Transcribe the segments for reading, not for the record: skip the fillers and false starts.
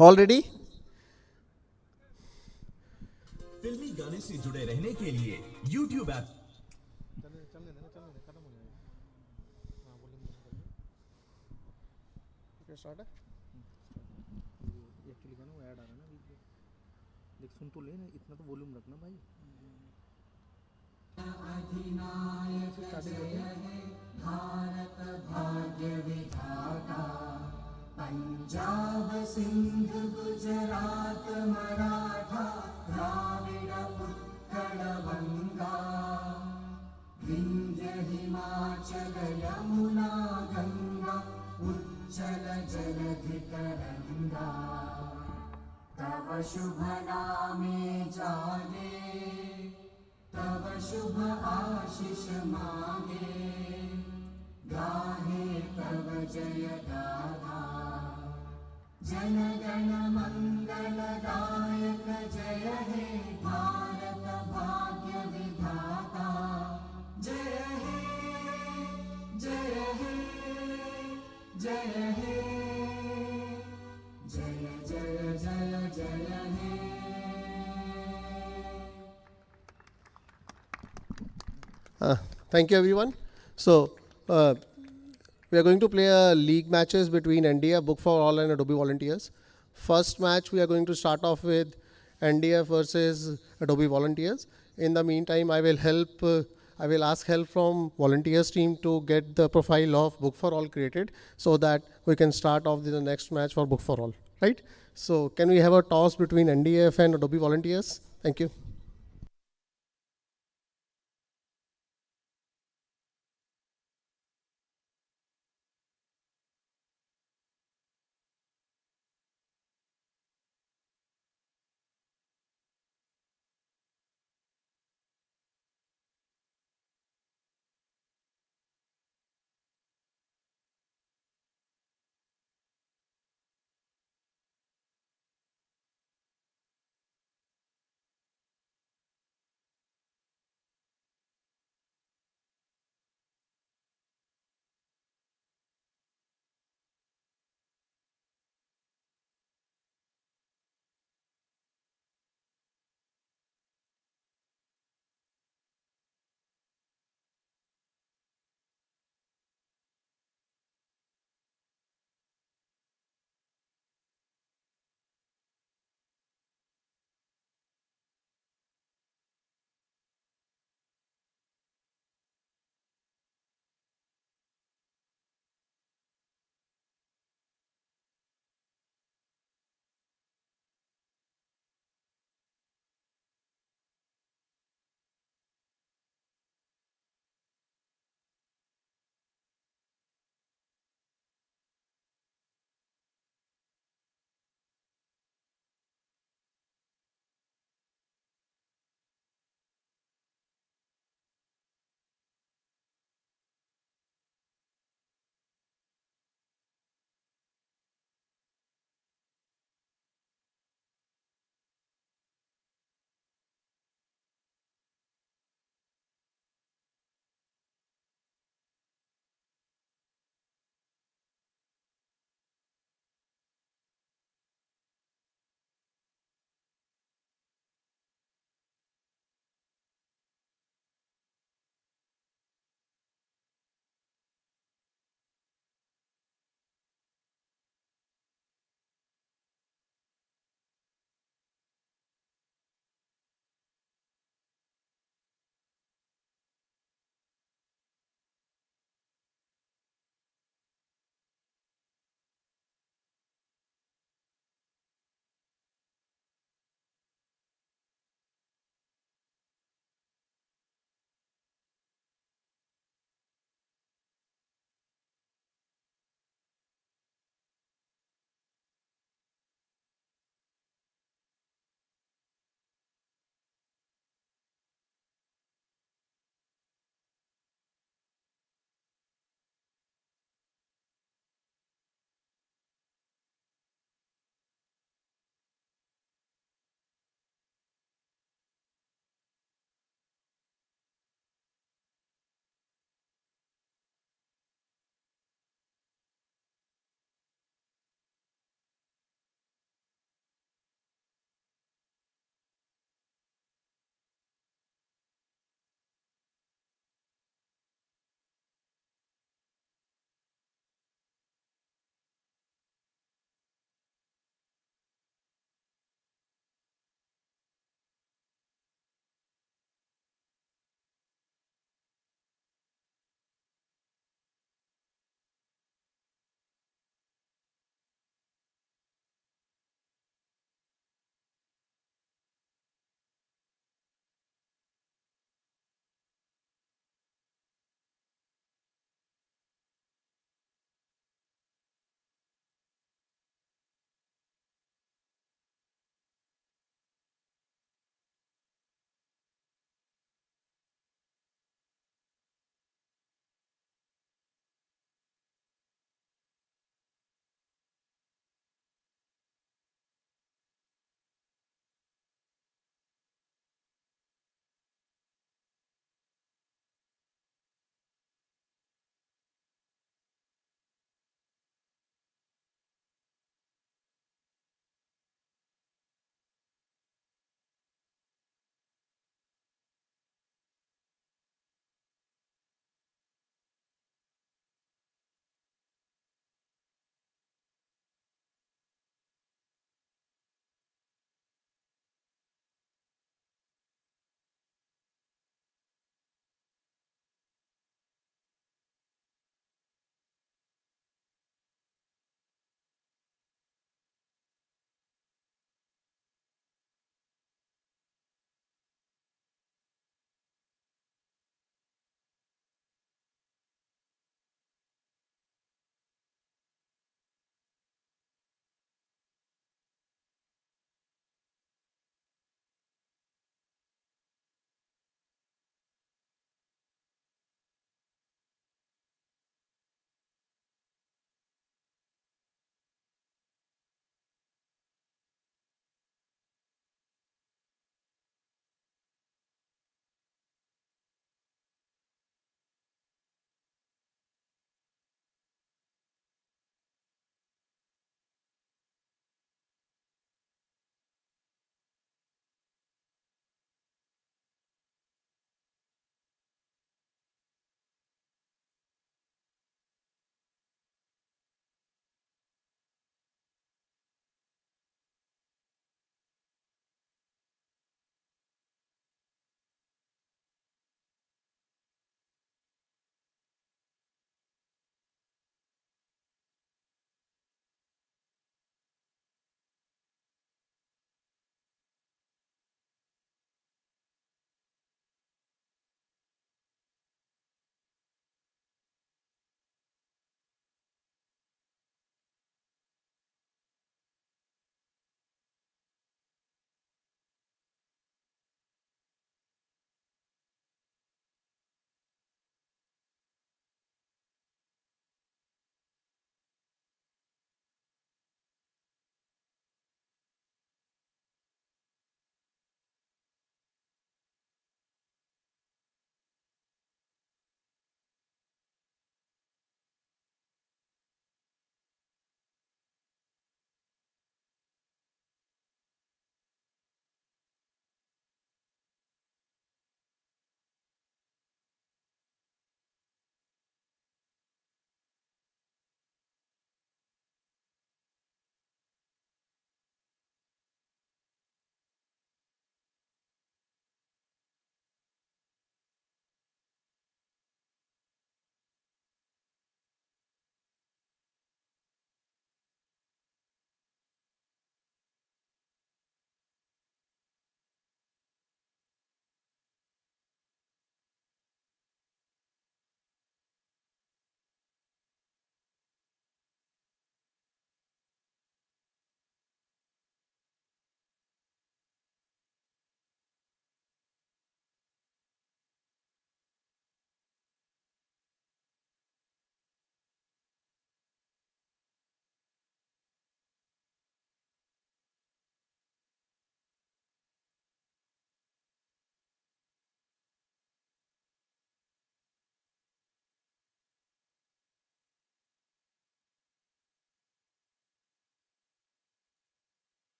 Already? फिल्मी गाने से जुड़े रहने के लिए YouTube ऐप Start है? एक्चुअली क्या ना वो ऐड आ रहा है ना बीच में। देख सुन तो ले ना, इतना तो वॉल्यूम रखना भाई। स्टार्टिंग पंजाब सिंध गुजरात मराठा द्राविड उत्कल बंगा विंध्य हिमाचल यमुना गंगा उच्चल जलधि तरंगा तव शुभ नामे जागे तव शुभ आशीष मांगे गाहे तव जय गाथा जन गण मंगल दायक जय हे भारत भाग्य विधाता जय हे जय हे जय हे जय जय जय जय हे Thank you, everyone. So, we are going to play a league matches between NDF, Book for All, and Adobe Volunteers. First match, we are going to start off with NDF versus Adobe Volunteers. In the meantime, I will help. I will ask help from Volunteers team to get the profile of Book for All created, so that we can start off the next match for Book for All. Right? So, can we have a toss between NDF and Adobe Volunteers? Thank you.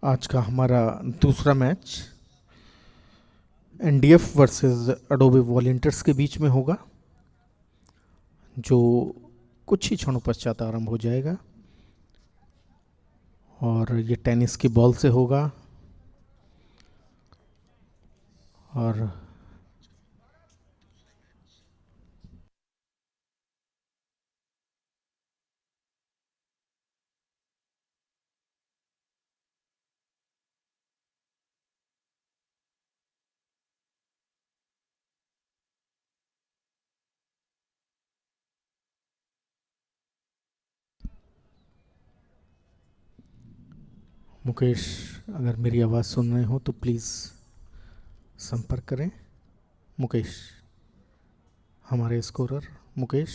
आज का हमारा दूसरा match NDF versus Adobe volunteers के बीच में होगा, जो कुछ ही क्षणों पश्चात आरंभ हो जाएगा। और ये टेनिस की बॉल से होगा। और मुकेश, अगर मेरी आवाज़ सुन रहे हो तो प्लीज़ संपर्क करें। मुकेश, हमारे स्कोरर मुकेश।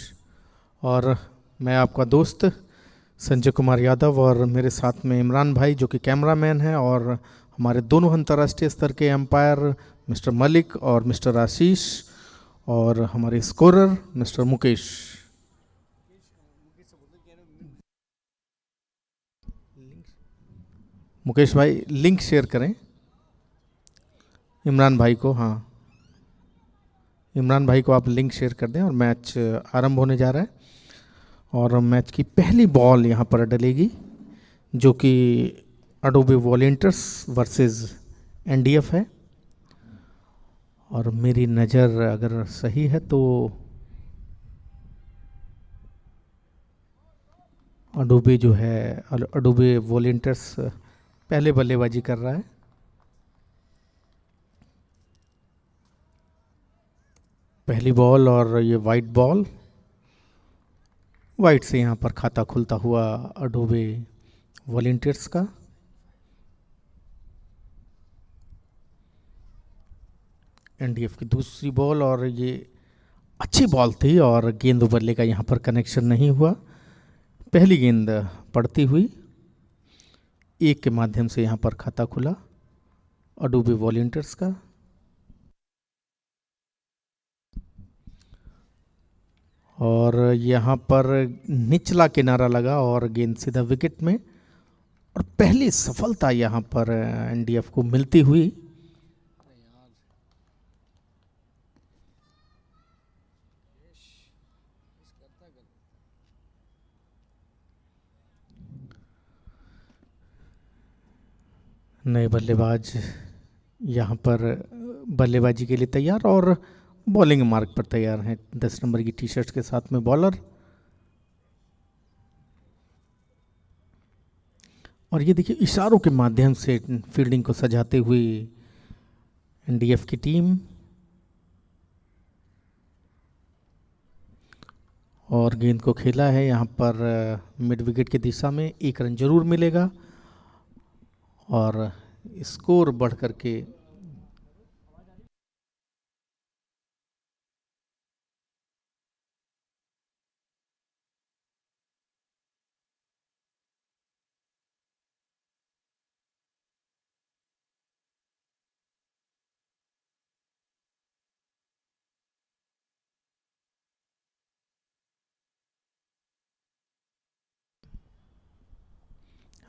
और मैं आपका दोस्त संजय कुमार यादव, और मेरे साथ में इमरान भाई जो कि कैमरामैन हैं, और हमारे दोनों अंतर्राष्ट्रीय स्तर के एम्पायर मिस्टर मलिक और मिस्टर आशीष, और हमारे स्कोरर मिस्टर मुकेश। मुकेश भाई लिंक शेयर करें इमरान भाई को। हाँ, इमरान भाई को आप लिंक शेयर कर दें। और मैच आरंभ होने जा रहा है, और मैच की पहली बॉल यहाँ पर डलेगी, जो कि अडोबे वॉलंटियर्स वर्सेस एनडीएफ है। और मेरी नज़र अगर सही है तो अडोबे जो है, अडोबे वॉलंटियर्स पहले बल्लेबाजी कर रहा है। पहली बॉल, और ये वाइट बॉल, वाइट से यहाँ पर खाता खुलता हुआ अडोबे वॉलंटियर्स का। एनडीएफ की दूसरी बॉल, और ये अच्छी बॉल थी, और गेंद बल्ले का यहाँ पर कनेक्शन नहीं हुआ। पहली गेंद पड़ती हुई एक के माध्यम से यहाँ पर खाता खुला अडोबे वॉलंटियर्स का। और यहाँ पर निचला किनारा लगा और गेंद सीधा विकेट में, और पहली सफलता यहाँ पर एनडीएफ को मिलती हुई। नए बल्लेबाज यहाँ पर बल्लेबाजी के लिए तैयार, और बॉलिंग मार्क पर तैयार हैं 10 नंबर की टी शर्ट के साथ में बॉलर। और ये देखिए इशारों के माध्यम से फील्डिंग को सजाते हुए एनडीएफ की टीम। और गेंद को खेला है यहाँ पर मिड विकेट की दिशा में, 1 रन जरूर मिलेगा। और स्कोर बढ़ करके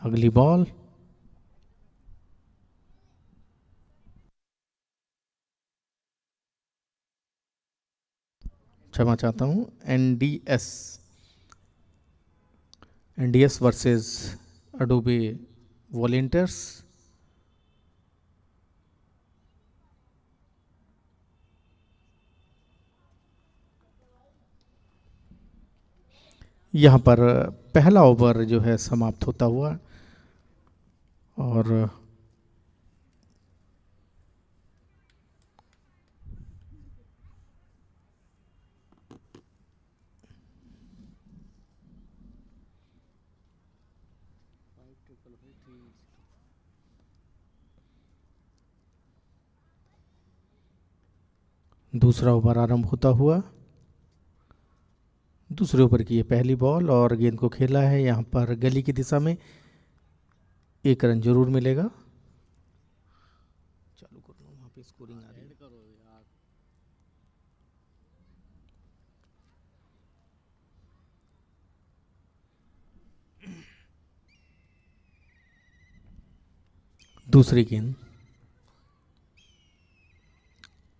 अगली बॉल, क्षमा चाहता हूँ, एनडीएस वर्सेस अडोबे वॉलंटियर्स। यहाँ पर पहला ओवर जो है समाप्त होता हुआ, और दूसरा ओवर आरंभ होता हुआ। दूसरे ओवर की ये पहली बॉल, और गेंद को खेला है यहाँ पर गली की दिशा में, 1 रन जरूर मिलेगा। चालू कर लो, वहाँ पे स्कोरिंग आ रही है। दूसरी गेंद,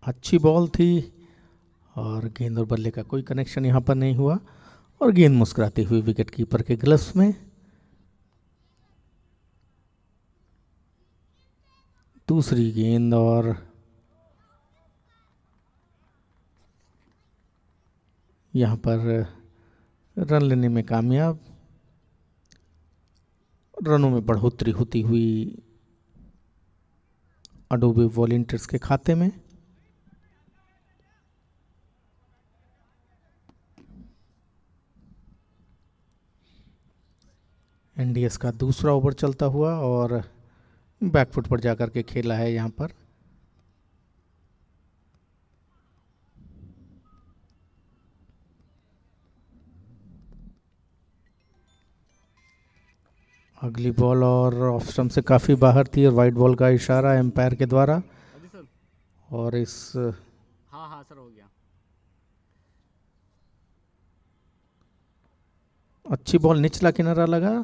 अच्छी बॉल थी और गेंद और बल्ले का कोई कनेक्शन यहाँ पर नहीं हुआ और गेंद मुस्कुराती हुई विकेट कीपर के ग्लव्स में। दूसरी गेंद और यहाँ पर रन लेने में कामयाब, रनों में बढ़ोतरी होती हुई अडोबे वॉलंटियर्स के खाते में। एनडीएस का दूसरा ओवर चलता हुआ और बैकफुट पर जाकर के खेला है यहाँ पर। अगली बॉल और ऑफ स्टंप से काफ़ी बाहर थी और वाइट बॉल का इशारा एम्पायर के द्वारा। और इस हाँ सर हो गया। अच्छी बॉल निचला किनारा लगा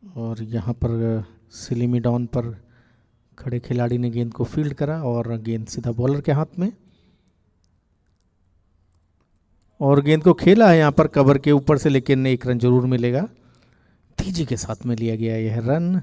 और यहाँ पर सिलीमी डाउन पर खड़े खिलाड़ी ने गेंद को फील्ड करा और गेंद सीधा बॉलर के हाथ में और गेंद को खेला है यहाँ पर कवर के ऊपर से, लेकिन एक रन जरूर मिलेगा। तेजी के साथ में लिया गया यह रन।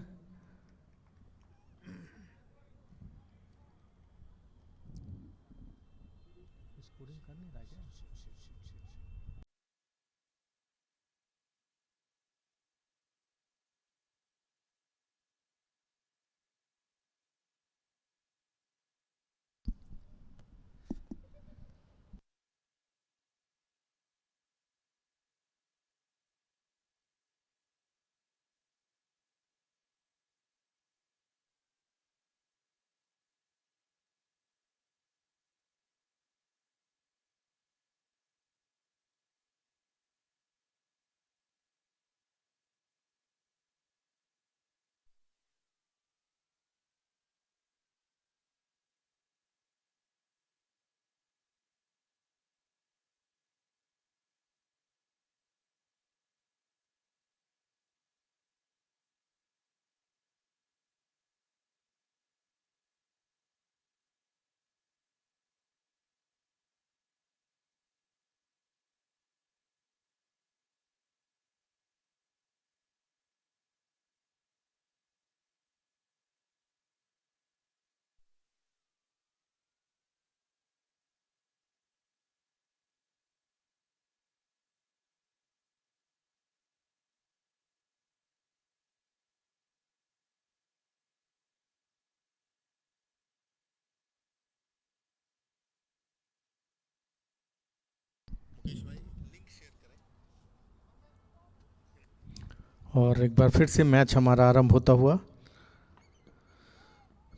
और एक बार फिर से मैच हमारा आरंभ होता हुआ।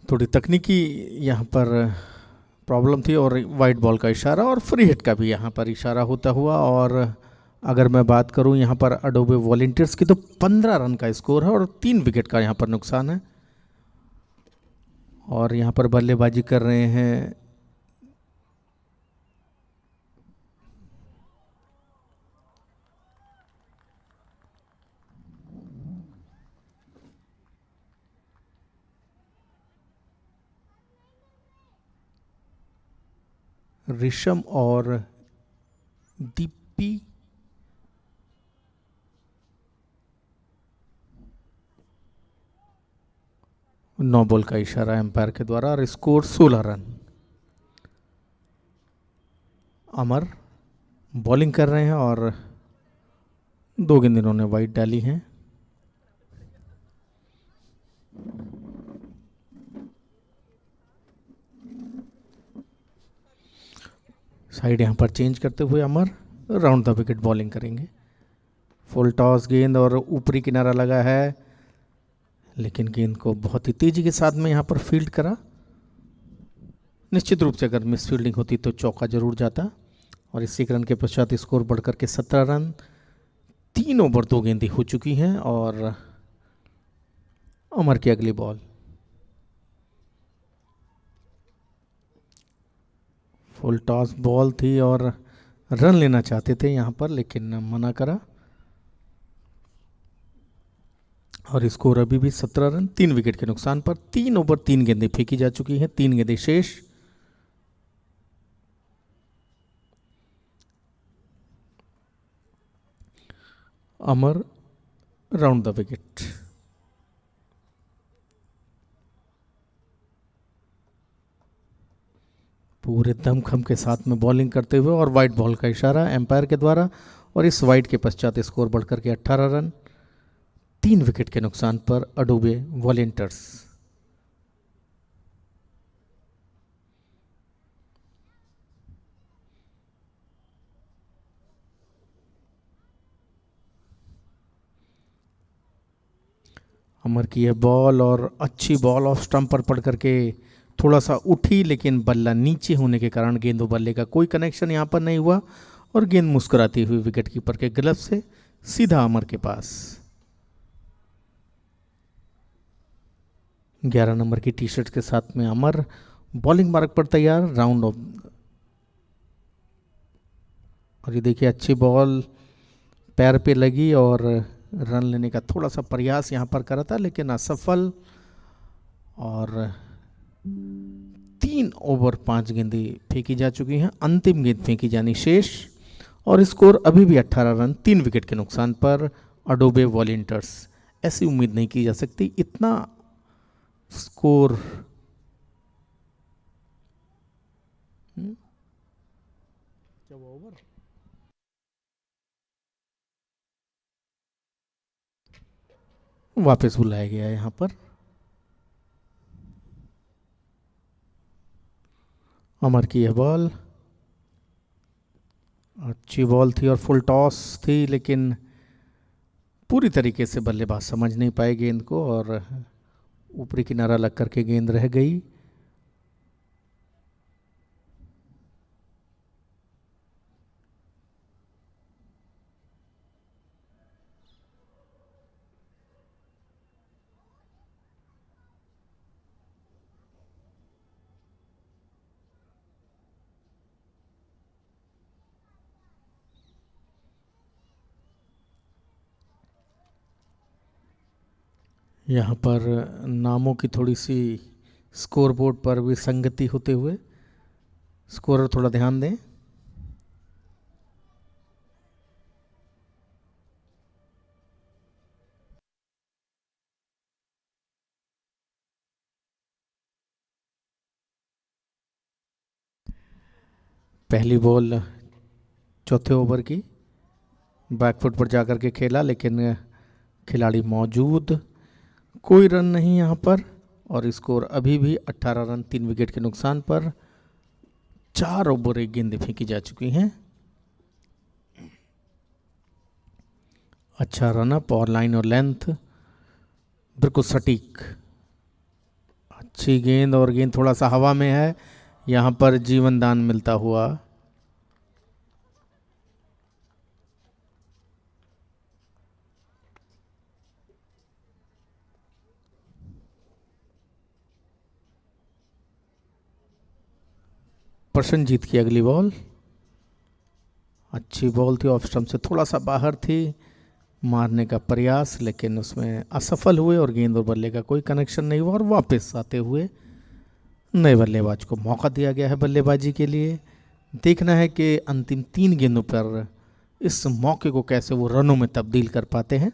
थोड़ी तकनीकी यहाँ पर प्रॉब्लम थी और वाइट बॉल का इशारा और फ्री हिट का भी यहाँ पर इशारा होता हुआ। और अगर मैं बात करूँ यहाँ पर अडोबे वॉलंटियर्स की तो 15 रन का स्कोर है और 3 विकेट का यहाँ पर नुकसान है। और यहाँ पर बल्लेबाजी कर रहे हैं ऋषम और दीप्ति। नो बॉल का इशारा एम्पायर के द्वारा और स्कोर 16 रन। अमर बॉलिंग कर रहे हैं और 2 गेंद इन्होंने वाइड डाली हैं। साइड यहाँ पर चेंज करते हुए अमर राउंड द विकेट बॉलिंग करेंगे। फुल टॉस गेंद और ऊपरी किनारा लगा है, लेकिन गेंद को बहुत ही तेजी के साथ में यहाँ पर फील्ड करा। निश्चित रूप से अगर मिस फील्डिंग होती तो चौका जरूर जाता। और इस 1 रन के पश्चात स्कोर बढ़कर के 17 रन। 3 ओवर 2 गेंदें हो चुकी हैं और अमर की अगली बॉल। फुल टॉस बॉल थी और रन लेना चाहते थे यहाँ पर, लेकिन मना करा। और स्कोर अभी भी 17 रन 3 विकेट के नुकसान पर। 3 ओवर 3 गेंदें फेंकी जा चुकी हैं, 3 गेंदें शेष। अमर राउंड द विकेट। पूरे दमखम के साथ में बॉलिंग करते हुए और वाइड बॉल का इशारा एम्पायर के द्वारा, और इस वाइड के पश्चात स्कोर बढ़कर के 18 रन 3 विकेट के नुकसान पर अडोबे वॉलेंटियर्स। अमर की यह बॉल, और अच्छी बॉल ऑफ स्टंप पर पड़ करके थोड़ा सा उठी, लेकिन बल्ला नीचे होने के कारण गेंद और बल्ले का कोई कनेक्शन यहाँ पर नहीं हुआ, और गेंद मुस्कुराती हुई विकेट कीपर के ग्लव से सीधा अमर के पास। 11 नंबर की टी शर्ट के साथ में अमर बॉलिंग मार्ग पर तैयार। राउंड ऑफ, और ये देखिए अच्छी बॉल पैर पे लगी और रन लेने का थोड़ा सा प्रयास यहाँ पर करा था, लेकिन असफल। और 3 ओवर 5 गेंदें फेंकी जा चुकी हैं, अंतिम गेंद फेंकी जानी शेष, और स्कोर अभी भी 18 रन 3 विकेट के नुकसान पर अडोबे वॉलेंटियर्स। ऐसी उम्मीद नहीं की जा सकती इतना स्कोर। क्या वो ओवर वापस बुलाया गया है यहाँ पर। अमर की यह बॉल अच्छी बॉल थी और फुल टॉस थी, लेकिन पूरी तरीके से बल्लेबाज समझ नहीं पाए गेंद को, और ऊपरी किनारा लग करके गेंद रह गई। यहाँ पर नामों की थोड़ी सी स्कोर बोर्ड पर विसंगति होते हुए स्कोरर थोड़ा ध्यान दें। पहली बॉल चौथे ओवर की, बैकफुट पर जाकर के खेला, लेकिन खिलाड़ी मौजूद, कोई रन नहीं यहाँ पर, और स्कोर अभी भी 18 रन 3 विकेट के नुकसान पर। 4 ओवर 1 गेंदें फेंकी जा चुकी हैं। अच्छा रन अप और लाइन और लेंथ बिल्कुल सटीक, अच्छी गेंद, और गेंद थोड़ा सा हवा में है, यहाँ पर जीवन दान मिलता हुआ। प्रसन्नजीत की अगली बॉल, अच्छी बॉल थी, ऑफ स्टंप से थोड़ा सा बाहर थी, मारने का प्रयास, लेकिन उसमें असफल हुए, और गेंद और बल्ले का कोई कनेक्शन नहीं हुआ, और वापस आते हुए नए बल्लेबाज को मौका दिया गया है बल्लेबाजी के लिए। देखना है कि अंतिम 3 गेंदों पर इस मौके को कैसे वो रनों में तब्दील कर पाते हैं,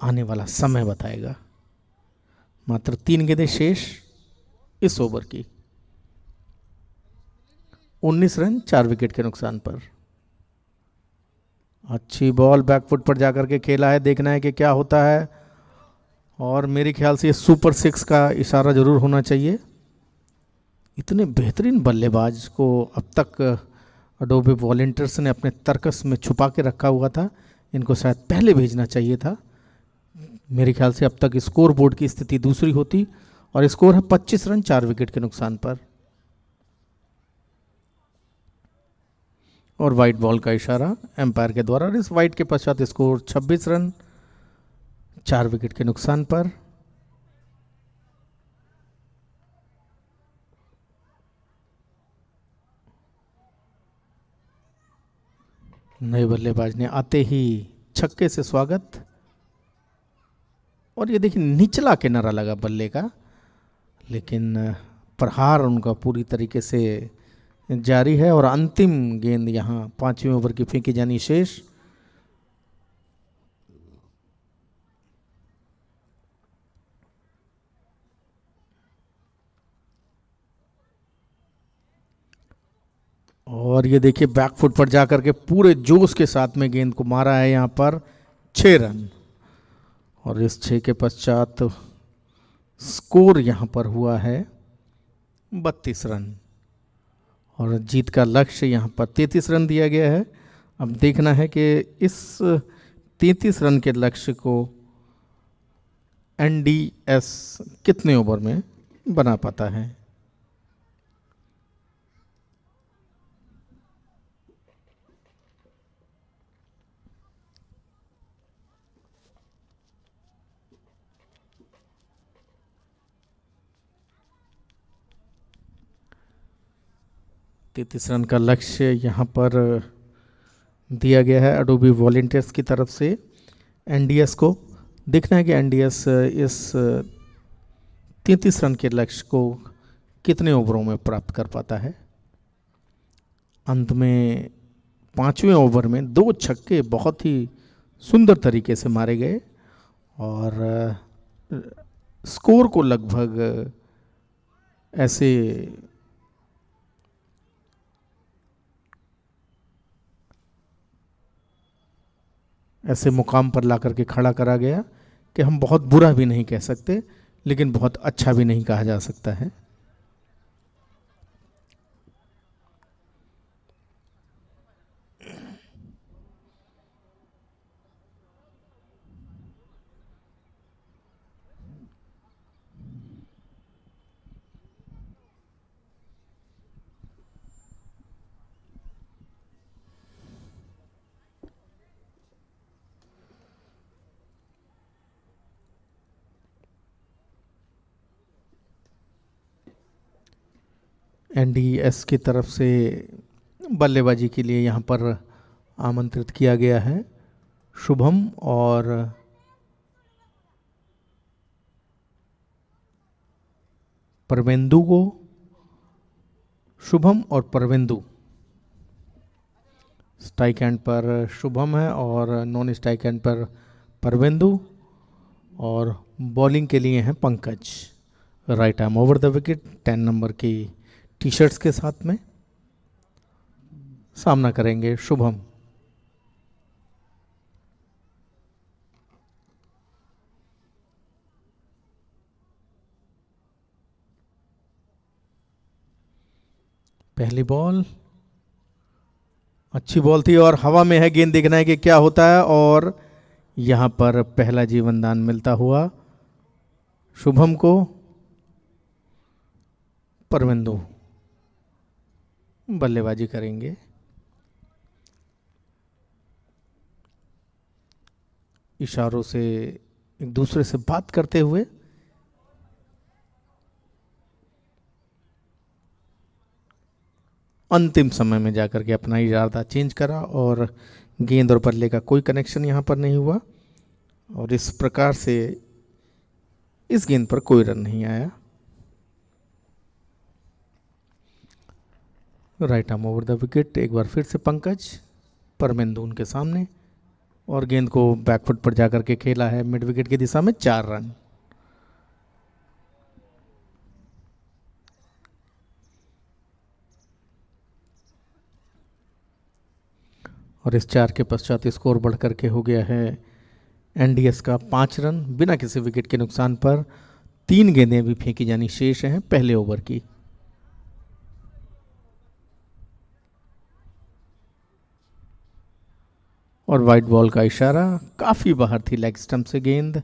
आने वाला समय बताएगा। मात्र 3 गेंदें शेष इस ओवर की। 19 रन 4 विकेट के नुकसान पर। अच्छी बॉल बैकफुट पर जाकर के खेला है, देखना है कि क्या होता है, और मेरे ख्याल से ये सुपर 6 का इशारा जरूर होना चाहिए। इतने बेहतरीन बल्लेबाज को अब तक अडोबे वॉलेंटियर्स ने अपने तर्कस में छुपा के रखा हुआ था, इनको शायद पहले भेजना चाहिए था। मेरे ख्याल से अब तक स्कोर बोर्ड की स्थिति दूसरी होती, और स्कोर है 25 रन 4 विकेट के नुकसान पर। और वाइट बॉल का इशारा एम्पायर के द्वारा, और इस वाइट के पश्चात स्कोर 26 रन 4 विकेट के नुकसान पर। नए बल्लेबाज ने आते ही छक्के से स्वागत, और ये देखिए निचला किनारा लगा बल्ले का, लेकिन प्रहार उनका पूरी तरीके से जारी है। और अंतिम गेंद यहाँ 5वें ओवर की फेंकी जानी शेष। और ये देखिए बैक फुट पर जाकर के पूरे जोश के साथ में गेंद को मारा है यहाँ पर 6 रन। और इस 6 के पश्चात स्कोर यहाँ पर हुआ है 32 रन और जीत का लक्ष्य यहाँ पर 33 रन दिया गया है। अब देखना है कि इस 33 रन के लक्ष्य को एनडीएस कितने ओवर में बना पाता है। तैंतीस रन का लक्ष्य यहाँ पर दिया गया है अडोबी वॉलंटियर्स की तरफ से एनडीएस को। देखना है कि एनडीएस इस 33 रन के लक्ष्य को कितने ओवरों में प्राप्त कर पाता है। अंत में 5वें ओवर में 2 छक्के बहुत ही सुंदर तरीके से मारे गए और स्कोर को लगभग ऐसे मुकाम पर ला करके खड़ा करा गया कि हम बहुत बुरा भी नहीं कह सकते, लेकिन बहुत अच्छा भी नहीं कहा जा सकता है। एनडीएस की तरफ से बल्लेबाजी के लिए यहाँ पर आमंत्रित किया गया है शुभम और परवेंदु को। शुभम और परवेंदु, स्ट्राइक एंड पर शुभम है और नॉन स्ट्राइक एंड पर परवेंदु और बॉलिंग के लिए हैं Pankaj. Right arm over the wicket 10 number की टी शर्ट्स के साथ में सामना करेंगे शुभम। पहली बॉल अच्छी बॉल थी और हवा में है गेंद, देखना है कि क्या होता है। और यहां पर पहला जीवन दान मिलता हुआ शुभम को। परवेंदु बल्लेबाजी करेंगे। इशारों से एक दूसरे से बात करते हुए अंतिम समय में जाकर के अपना इरादा चेंज करा और गेंद और बल्ले का कोई कनेक्शन यहां पर नहीं हुआ और इस प्रकार से इस गेंद पर कोई रन नहीं आया। Right arm over the wicket एक बार फिर से पंकज। परमेंदु उनके सामने और गेंद को बैकफुट पर जाकर के खेला है मिड विकेट की दिशा में 4 रन। और इस 4 के पश्चात स्कोर बढ़कर के हो गया है एनडीएस का 5 रन बिना किसी विकेट के नुकसान पर। 3 गेंदें भी फेंकी जानी शेष हैं पहले ओवर की। और वाइड बॉल का इशारा, काफ़ी बाहर थी लेग स्टंप से गेंद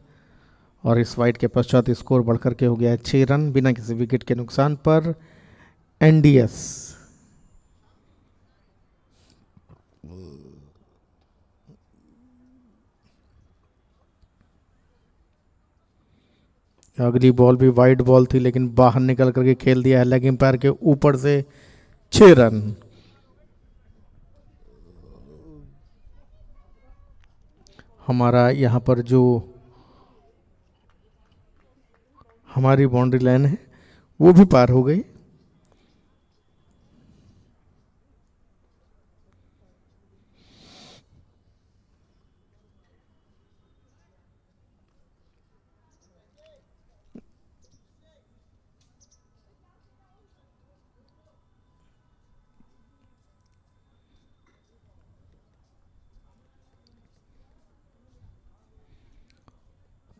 और इस वाइड के पश्चात स्कोर बढ़कर के हो गया है 6 रन बिना किसी विकेट के नुकसान पर। एनडीएस अगली बॉल भी वाइड बॉल थी लेकिन बाहर निकल करके खेल दिया है लेग एम्पायर के ऊपर से 6 रन। हमारा यहाँ पर जो हमारी बाउंड्री लाइन है वो भी पार हो गई।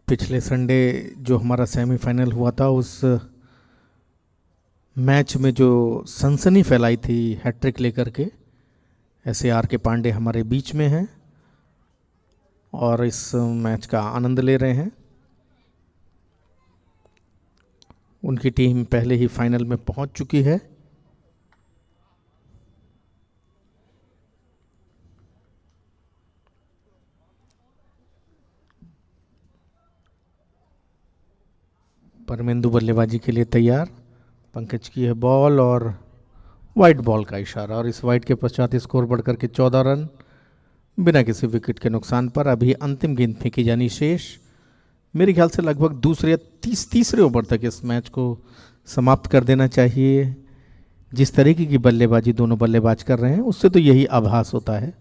पिछले संडे जो हमारा सेमीफाइनल हुआ था उस मैच में जो सनसनी फैलाई थी हैट्रिक लेकर के, ऐसे आर के पांडे हमारे बीच में हैं और इस मैच का आनंद ले रहे हैं। उनकी टीम पहले ही फाइनल में पहुंच चुकी है। परमेंदु बल्लेबाजी के लिए तैयार। पंकज की है बॉल और वाइट बॉल का इशारा, और इस वाइट के पश्चात स्कोर बढ़कर के 14 रन बिना किसी विकेट के नुकसान पर। अभी अंतिम गेंद फेंकी जानी शेष। मेरे ख्याल से लगभग दूसरे या तीसरे ओवर तक इस मैच को समाप्त कर देना चाहिए। जिस तरीके की बल्लेबाजी दोनों बल्लेबाज कर रहे हैं उससे तो यही आभास होता है।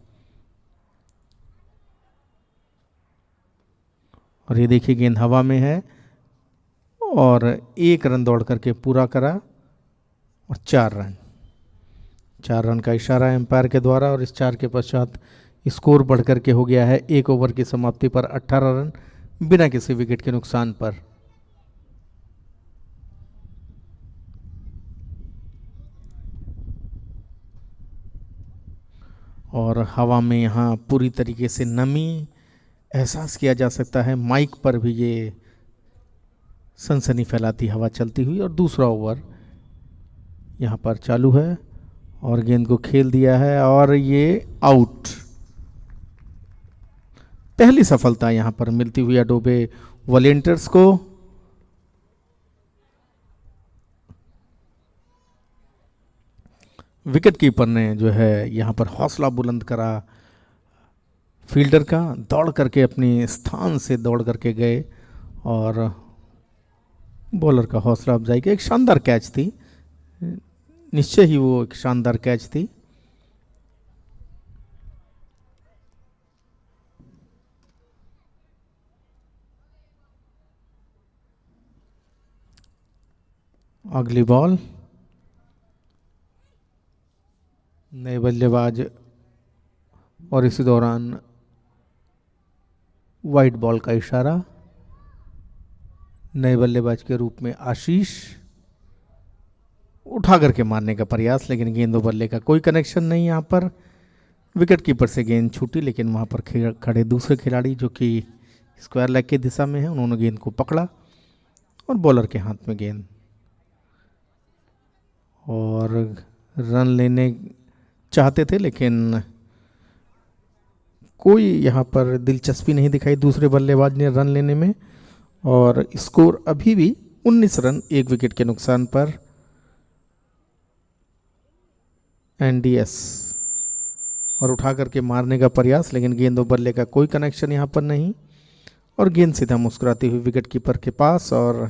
और ये देखिए गेंद हवा में है और 1 रन दौड़ करके पूरा करा और 4 रन का इशारा एम्पायर के द्वारा। और इस 4 के पश्चात स्कोर बढ़कर के हो गया है 1 ओवर की समाप्ति पर 18 रन बिना किसी विकेट के नुकसान पर। और हवा में यहाँ पूरी तरीके से नमी एहसास किया जा सकता है। माइक पर भी ये सनसनी फैलाती हवा चलती हुई। और दूसरा ओवर यहाँ पर चालू है और गेंद को खेल दिया है और ये आउट। पहली सफलता यहाँ पर मिलती हुई अडोबे वॉलेंटियर्स को। विकेट कीपर ने जो है यहाँ पर हौसला बुलंद करा फील्डर का, दौड़ करके अपने स्थान से दौड़ करके गए और बॉलर का हौसला अफजाई की। एक शानदार कैच थी, निश्चय ही वो एक शानदार कैच थी। अगली बॉल, नए बल्लेबाज और इसी दौरान वाइट बॉल का इशारा। नए बल्लेबाज के रूप में आशीष उठा करके मारने का प्रयास, लेकिन गेंद और बल्ले का कोई कनेक्शन नहीं। यहाँ पर विकेट कीपर से गेंद छूटी, लेकिन वहाँ पर खड़े दूसरे खिलाड़ी जो कि स्क्वायर लेग की दिशा में है उन्होंने गेंद को पकड़ा और बॉलर के हाथ में गेंद, और रन लेने चाहते थे लेकिन कोई यहाँ पर दिलचस्पी नहीं दिखाई दूसरे बल्लेबाज ने रन लेने में। और स्कोर अभी भी 19 रन 1 विकेट के नुकसान पर। एनडीएस और उठा करके मारने का प्रयास, लेकिन गेंद और बल्ले का कोई कनेक्शन यहाँ पर नहीं और गेंद सीधा मुस्कुराती हुई विकेट कीपर के पास और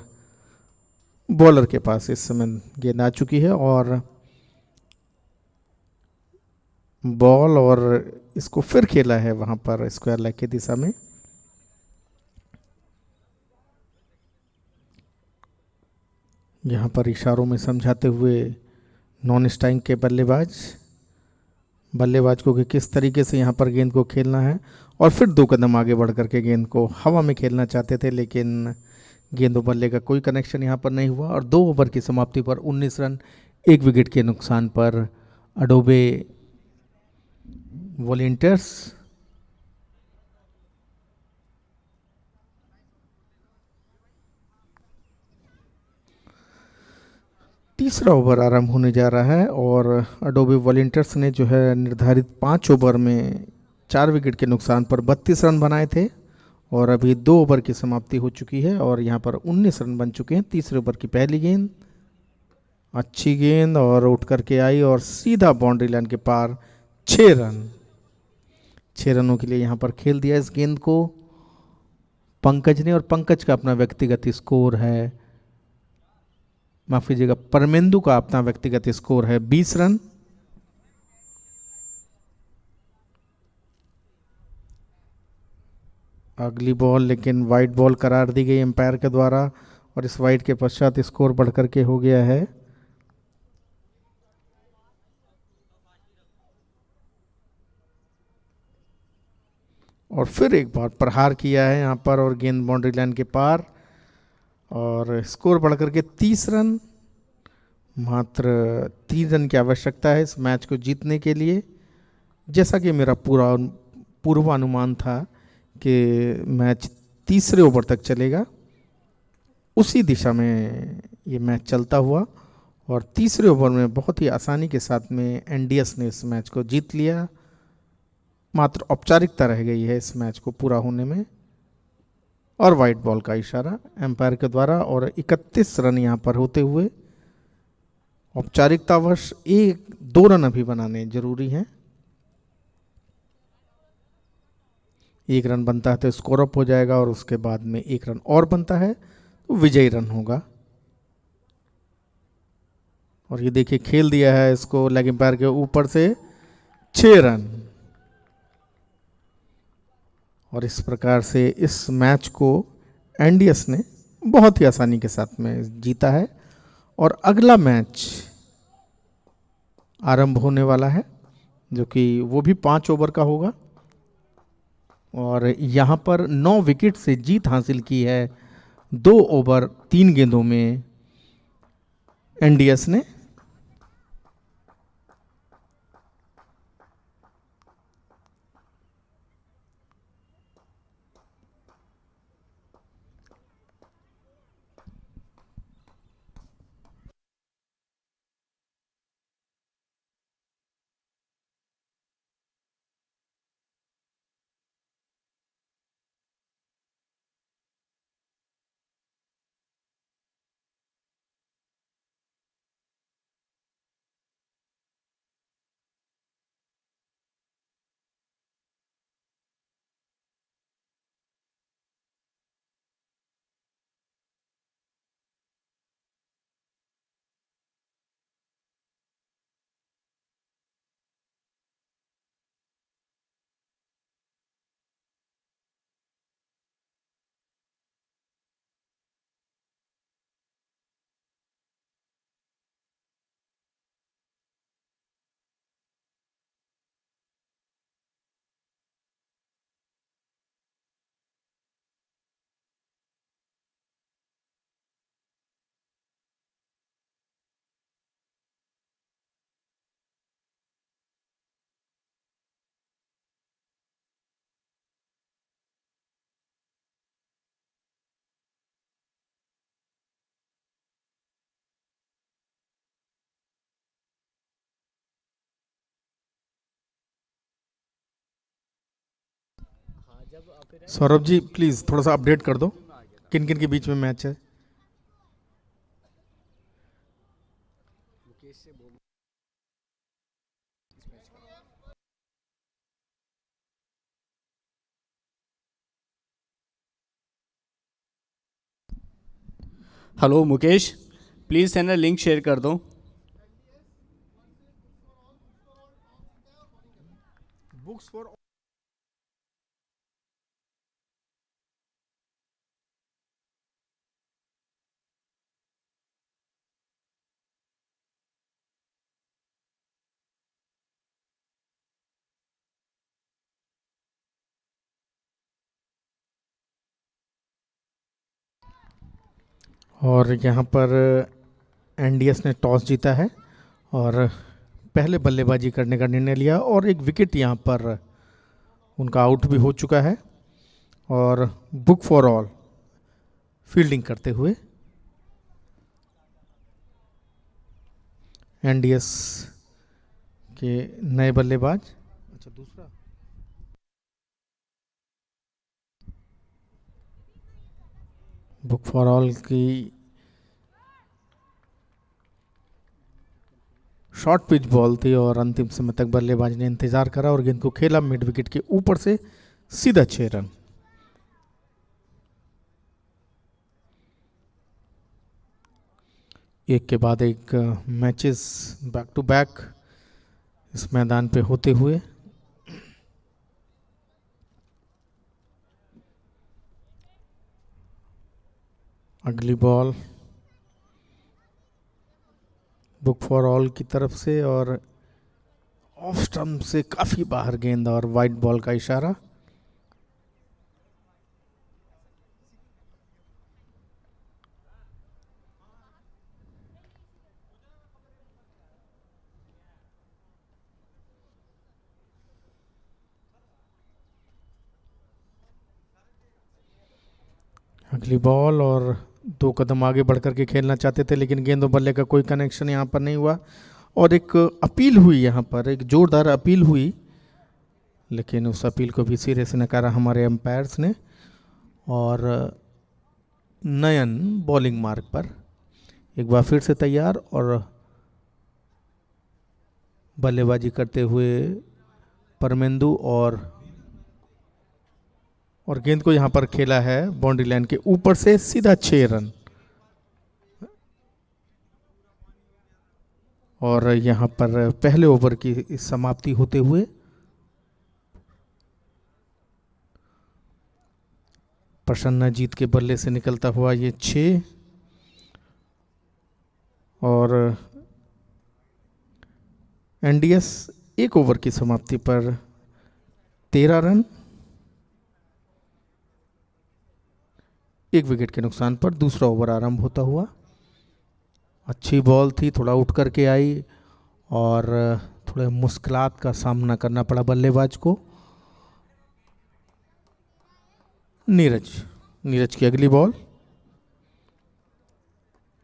बॉलर के पास इस समय गेंद आ चुकी है। और बॉल और इसको फिर खेला है वहाँ पर स्क्वायर लेग की दिशा में। यहाँ पर इशारों में समझाते हुए नॉन स्ट्राइक के बल्लेबाज को कि किस तरीके से यहाँ पर गेंद को खेलना है, और फिर 2 कदम आगे बढ़ करके गेंद को हवा में खेलना चाहते थे, लेकिन गेंद और बल्ले का कोई कनेक्शन यहाँ पर नहीं हुआ। और 2 ओवर की समाप्ति पर 19 रन 1 विकेट के नुकसान पर अडोबे वॉलेंटियर्स तीसरा ओवर आरंभ होने जा रहा है। और अडोबे वॉलेंटियर्स ने जो है निर्धारित 5 ओवर में 4 विकेट के नुकसान पर 32 रन बनाए थे और अभी 2 ओवर की समाप्ति हो चुकी है और यहाँ पर 19 रन बन चुके हैं। तीसरे ओवर की पहली गेंद, अच्छी गेंद और उठ करके आई और सीधा बाउंड्री लाइन के पार 6 रनों के लिए यहाँ पर खेल दिया इस गेंद को पंकज ने। और पंकज का अपना व्यक्तिगत स्कोर है माफ कीजिएगा, परमेंदु का अपना व्यक्तिगत स्कोर है 20 रन। अगली बॉल लेकिन वाइड बॉल करार दी गई एम्पायर के द्वारा, और इस वाइड के पश्चात स्कोर बढ़कर के हो गया है और फिर एक बार प्रहार किया है यहां पर और गेंद बाउंड्री लाइन के पार, और स्कोर बढ़कर के 30 रन। मात्र 3 रन की आवश्यकता है इस मैच को जीतने के लिए। जैसा कि मेरा पूर्वानुमान था कि मैच तीसरे ओवर तक चलेगा, उसी दिशा में ये मैच चलता हुआ, और तीसरे ओवर में बहुत ही आसानी के साथ में एनडीएस ने इस मैच को जीत लिया। मात्र औपचारिकता रह गई है इस मैच को पूरा होने में, और वाइट बॉल का इशारा एम्पायर के द्वारा, और 31 रन यहाँ पर होते हुए औपचारिकतावश 1-2 रन अभी बनाने जरूरी हैं। 1 रन बनता है तो स्कोर अप हो जाएगा, और उसके बाद में 1 रन और बनता है तो विजयी रन होगा। और ये देखिए खेल दिया है इसको लेग एम्पायर के ऊपर से 6 रन, और इस प्रकार से इस मैच को एनडीएस ने बहुत ही आसानी के साथ में जीता है। और अगला मैच आरंभ होने वाला है, जो कि वो भी 5 ओवर का होगा, और यहाँ पर 9 विकेट से जीत हासिल की है 2 ओवर 3 गेंदों में एनडीएस ने। सौरभ जी प्लीज थोड़ा सा अपडेट कर दो, किन किन के बीच में मैच है। Hello Mukesh, please send link share कर दो। बुक्स फॉर और यहाँ पर एनडीएस ने टॉस जीता है और पहले बल्लेबाजी करने का निर्णय लिया, और एक विकेट यहाँ पर उनका आउट भी हो चुका है, और बुक फॉर ऑल फील्डिंग करते हुए एनडीएस के नए बल्लेबाज। अच्छा दूसरा बुक फॉर ऑल की शॉर्ट पिच बॉल थी, और अंतिम समय तक बल्लेबाज ने इंतजार करा और गेंद को खेला मिड विकेट के ऊपर से सीधा 6 रन। एक के बाद एक मैचेस बैक टू बैक इस मैदान पे होते हुए अगली बॉल बुक फॉर ऑल की तरफ से और ऑफ स्टंप से काफी बाहर गेंद और वाइड बॉल का इशारा। अगली बॉल और 2 कदम आगे बढ़ करके खेलना चाहते थे लेकिन गेंद और बल्ले का कोई कनेक्शन यहाँ पर नहीं हुआ और एक अपील हुई, यहाँ पर एक जोरदार अपील हुई लेकिन उस अपील को भी सिरे से नकारा हमारे एम्पायर्स ने और नयन बॉलिंग मार्ग पर एक बार फिर से तैयार और बल्लेबाजी करते हुए परमेंदु और गेंद को यहाँ पर खेला है बाउंड्री लाइन के ऊपर से सीधा 6 रन और यहाँ पर पहले ओवर की समाप्ति होते हुए प्रसन्नजीत के बल्ले से निकलता हुआ ये 6 और एनडीएस 1 ओवर की समाप्ति पर 13 रन 1 विकेट के नुकसान पर दूसरा ओवर आरंभ होता हुआ। अच्छी बॉल थी, थोड़ा उठ करके आई और थोड़े मुश्किलात का सामना करना पड़ा बल्लेबाज को। नीरज की अगली बॉल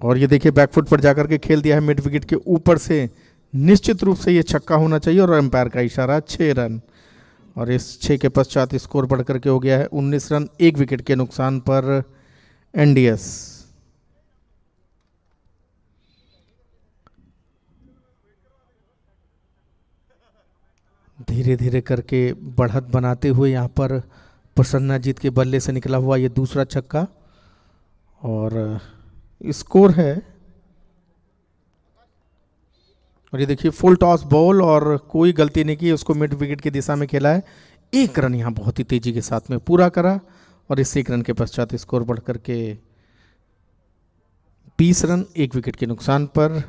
और ये देखिए बैकफुट पर जाकर के खेल दिया है मिड विकेट के ऊपर से। निश्चित रूप से ये छक्का होना चाहिए और एम्पायर का इशारा 6 रन और इस 6 के पश्चात स्कोर बढ़ करके हो गया है 19 रन 1 विकेट के नुकसान पर एनडीएस। धीरे धीरे करके बढ़त बनाते हुए यहाँ पर प्रसन्नजीत के बल्ले से निकला हुआ ये दूसरा छक्का और स्कोर है और ये देखिए फुल टॉस बॉल और कोई गलती नहीं की, उसको मिड विकेट की दिशा में खेला है। 1 रन यहाँ बहुत ही तेजी के साथ में पूरा करा और इस 1 रन के पश्चात स्कोर बढ़ करके 20 रन 1 विकेट के नुकसान पर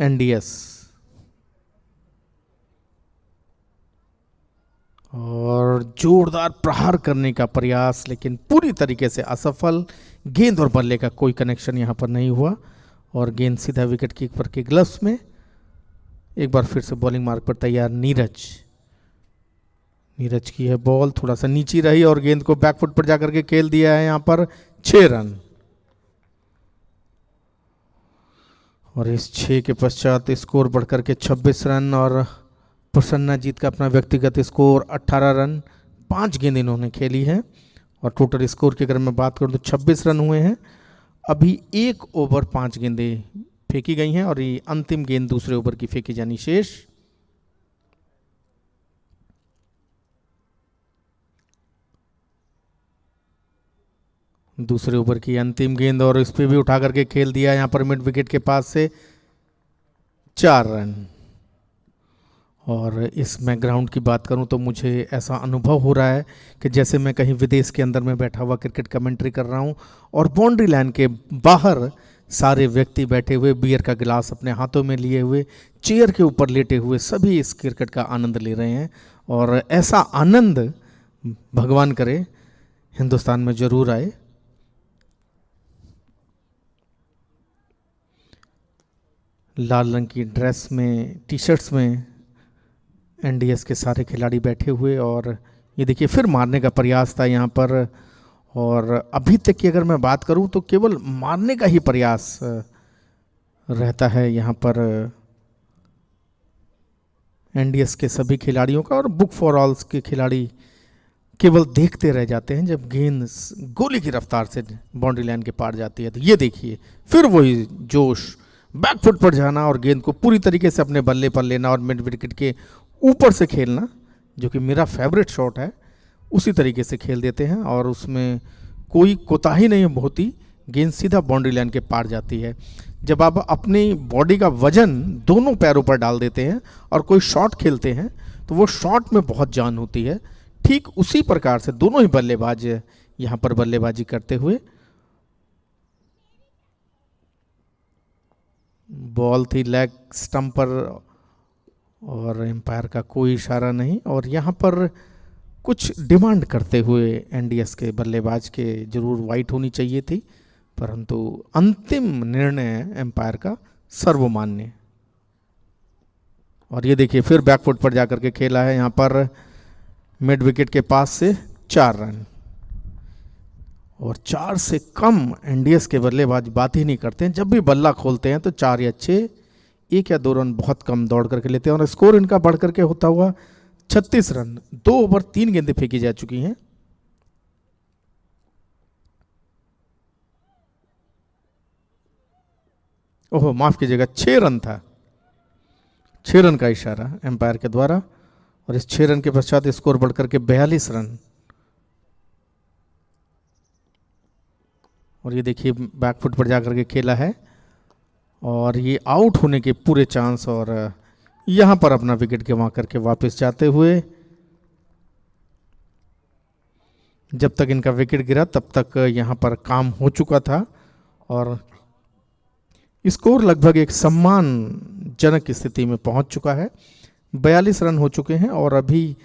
एनडीएस। और जोरदार प्रहार करने का प्रयास लेकिन पूरी तरीके से असफल। गेंद और बल्ले का कोई कनेक्शन यहाँ पर नहीं हुआ और गेंद सीधा विकेट कीपर के ग्लव्स में। एक बार फिर से बॉलिंग मार्ग पर तैयार नीरज की है बॉल, थोड़ा सा नीचे रही और गेंद को बैकफुट पर जाकर के खेल दिया है यहाँ पर 6 रन और इस 6 के पश्चात स्कोर बढ़कर के 26 रन और प्रसन्नजीत का अपना व्यक्तिगत स्कोर 18 रन 5 गेंद इन्होंने खेली है और टोटल स्कोर की अगर मैं बात करूं तो 26 रन हुए हैं। अभी 1 ओवर 5 गेंदें फेंकी गई हैं और ये अंतिम गेंद दूसरे ओवर की फेंकी जानी शेष। दूसरे ओवर की अंतिम गेंद और इस पे भी उठा करके खेल दिया यहाँ पर मिड विकेट के पास से 4 रन। और इस मैं ग्राउंड की बात करूं तो मुझे ऐसा अनुभव हो रहा है कि जैसे मैं कहीं विदेश के अंदर में बैठा हुआ क्रिकेट कमेंट्री कर रहा हूं और बाउंड्री लाइन के बाहर सारे व्यक्ति बैठे हुए बियर का गिलास अपने हाथों में लिए हुए चेयर के ऊपर लेटे हुए सभी इस क्रिकेट का आनंद ले रहे हैं और ऐसा आनंद भगवान करे हिंदुस्तान में जरूर आए। लाल रंग की ड्रेस में टी शर्ट्स में एनडीएस के सारे खिलाड़ी बैठे हुए और ये देखिए फिर मारने का प्रयास था यहाँ पर और अभी तक की अगर मैं बात करूँ तो केवल मारने का ही प्रयास रहता है यहाँ पर एनडीएस के सभी खिलाड़ियों का और बुक फॉर ऑल्स के खिलाड़ी केवल देखते रह जाते हैं जब गेंद गोली की रफ्तार से बाउंड्री लाइन के पार जाती है। तो ये देखिए फिर वही जोश, बैकफुट पर जाना और गेंद को पूरी तरीके से अपने बल्ले पर लेना और मिड विकेट के ऊपर से खेलना जो कि मेरा फेवरेट शॉट है, उसी तरीके से खेल देते हैं और उसमें कोई कोताही नहीं होती। गेंद सीधा बाउंड्री लाइन के पार जाती है। जब आप अपनी बॉडी का वजन दोनों पैरों पर डाल देते हैं और कोई शॉट खेलते हैं तो वो शॉट में बहुत जान होती है। ठीक उसी प्रकार से दोनों ही बल्लेबाज यहाँ पर बल्लेबाजी करते हुए, बॉल थी लेग स्टंप पर और एम्पायर का कोई इशारा नहीं, और यहाँ पर कुछ डिमांड करते हुए एनडीएस के बल्लेबाज के जरूर वाइट होनी चाहिए थी, परंतु अंतिम निर्णय एम्पायर का सर्वमान्य। और ये देखिए फिर बैकफुट पर जाकर के खेला है, यहाँ पर मिड विकेट के पास से 4 रन, और 4 से कम एनडीएस के बल्लेबाज बात ही नहीं करते हैं। जब भी बल्ला खोलते हैं तो 4 या 6, 1 या 2 रन बहुत कम दौड़ करके लेते हैं, और स्कोर इनका बढ़ करके होता हुआ 36 रन। 2 ओवर 3 गेंदें फेंकी जा चुकी हैं। ओहो माफ कीजिएगा, 6 रन था, 6 रन का इशारा एम्पायर के द्वारा, और इस 6 रन के पश्चात स्कोर बढ़कर के 42 रन। और ये देखिए बैकफुट पर जाकर के खेला है, और ये आउट होने के पूरे चांस, और यहाँ पर अपना विकेट गंवा करके वापस जाते हुए, जब तक इनका विकेट गिरा तब तक यहाँ पर काम हो चुका था, और स्कोर लगभग एक सम्मानजनक स्थिति में पहुंच चुका है। 42 रन हो चुके हैं, और अभी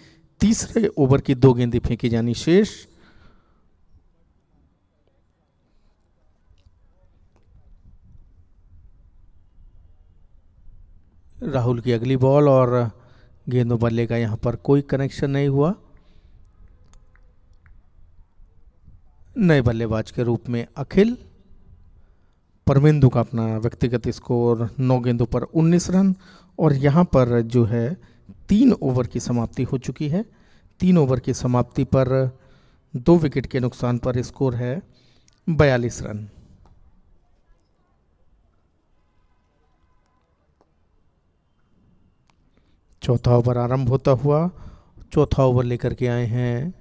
तीसरे ओवर की 2 गेंदें फेंकी जानी शेष। राहुल की अगली बॉल, और गेंदों बल्ले का यहाँ पर कोई कनेक्शन नहीं हुआ। नए बल्लेबाज के रूप में अखिल। परमेंदु का अपना व्यक्तिगत स्कोर 9 गेंदों पर 19 रन, और यहाँ पर जो है 3 ओवर की समाप्ति हो चुकी है। 3 ओवर की समाप्ति पर 2 विकेट के नुकसान पर स्कोर है 42 रन। चौथा ओवर आरंभ होता हुआ, चौथा ओवर लेकर के आए हैं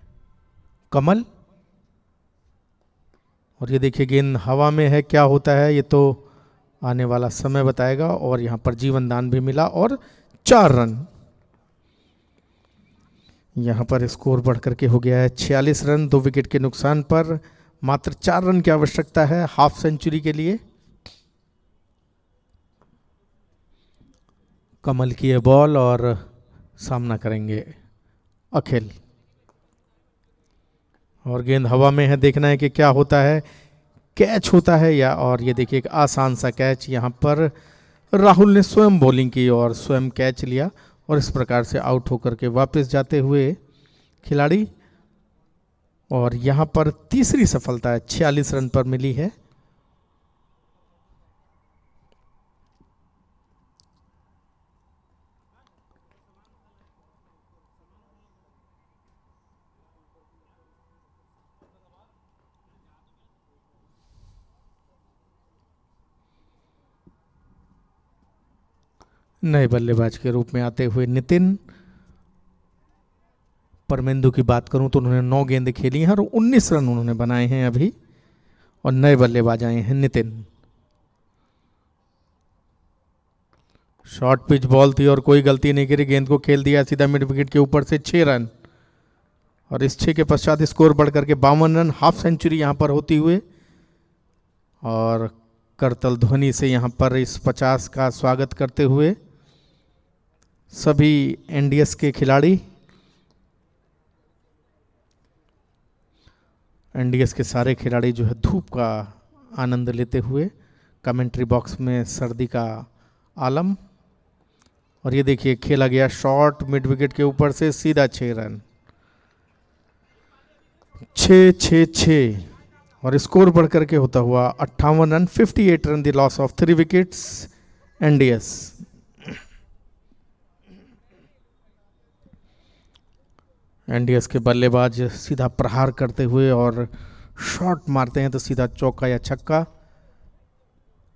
कमल, और ये देखिए गेंद हवा में है, क्या होता है ये तो आने वाला समय बताएगा। और यहाँ पर जीवन दान भी मिला, और 4 रन। यहाँ पर स्कोर बढ़ करके हो गया है 46 रन। 2 विकेट के नुकसान पर मात्र 4 रन की आवश्यकता है हाफ सेंचुरी के लिए। कमल की ये बॉल, और सामना करेंगे अखिल, और गेंद हवा में है। देखना है कि क्या होता है, कैच होता है या, और ये देखिए एक आसान सा कैच। यहाँ पर राहुल ने स्वयं बॉलिंग की और स्वयं कैच लिया, और इस प्रकार से आउट होकर के वापस जाते हुए खिलाड़ी। और यहाँ पर तीसरी सफलता 46 रन पर मिली है। नए बल्लेबाज के रूप में आते हुए नितिन। परमेंदु की बात करूं तो उन्होंने 9 गेंदें खेली हैं और 19 रन उन्होंने बनाए हैं अभी, और नए बल्लेबाज आए हैं नितिन। शॉर्ट पिच बॉल थी और कोई गलती नहीं करी, गेंद को खेल दिया सीधा मिड विकेट के ऊपर से 6 रन, और इस 6 के पश्चात स्कोर बढ़कर के 52 रन। हाफ सेंचुरी यहाँ पर होती हुए, और करतल ध्वनि से यहाँ पर इस 50 का स्वागत करते हुए सभी एनडीएस के खिलाड़ी, एनडीएस के सारे खिलाड़ी जो है धूप का आनंद लेते हुए, कमेंट्री बॉक्स में सर्दी का आलम। और ये देखिए खेला गया शॉट मिड विकेट के ऊपर से सीधा 6 रन, 6-6-6, और स्कोर बढ़कर के होता हुआ 58 run, 58 run, the loss of 3 wickets NDS. NDS के बल्लेबाज सीधा प्रहार करते हुए और शॉट मारते हैं तो सीधा चौका या छक्का।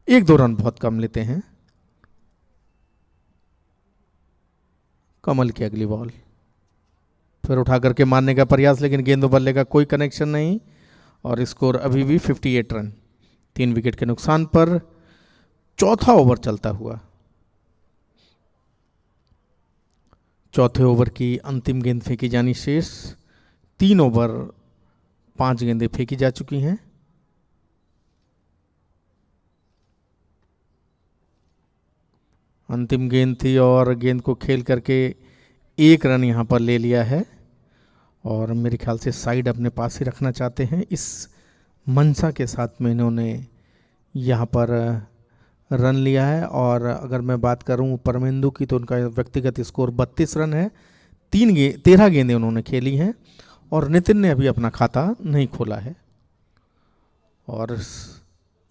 1-2 रन बहुत कम लेते हैं। कमल की अगली बॉल, फिर उठा करके मारने का प्रयास, लेकिन गेंदों बल्ले का कोई कनेक्शन नहीं, और स्कोर अभी भी 58 रन। 3 विकेट के नुकसान पर चौथा ओवर चलता हुआ। चौथे ओवर की अंतिम गेंद फेंकी जानी शेष। 3 ओवर 5 गेंदें फेंकी जा चुकी हैं। अंतिम गेंद थी और गेंद को खेल करके 1 रन यहाँ पर ले लिया है और मेरे ख्याल से साइड अपने पास ही रखना चाहते हैं। इस मंशा के साथ में इन्होंने यहाँ पर रन लिया है। और अगर मैं बात करूँ परमेंदु की तो उनका व्यक्तिगत स्कोर 32 रन है। 13 गेंदें उन्होंने खेली हैं और नितिन ने अभी अपना खाता नहीं खोला है। और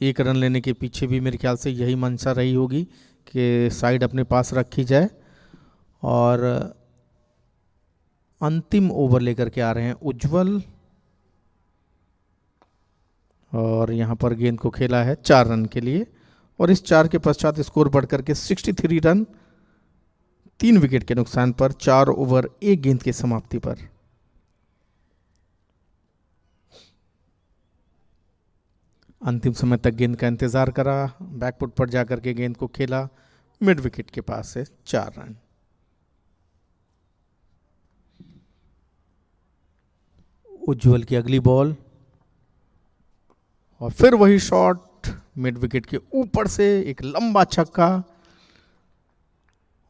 1 रन लेने के पीछे भी मेरे ख्याल से यही मंशा रही होगी कि साइड अपने पास रखी जाए। और अंतिम ओवर लेकर के आ रहे हैं उज्जवल और यहाँ पर गेंद को खेला है 4 रन के लिए और इस 4 के पश्चात स्कोर बढ़कर के 63 रन 3 विकेट के नुकसान पर 4 ओवर 1 गेंद की समाप्ति पर। अंतिम समय तक गेंद का इंतजार करा, बैकफुट पर जाकर के गेंद को खेला, मिड विकेट के पास से 4 रन। उज्जवल की अगली बॉल और फिर वही शॉट मिड विकेट के ऊपर से एक लंबा छक्का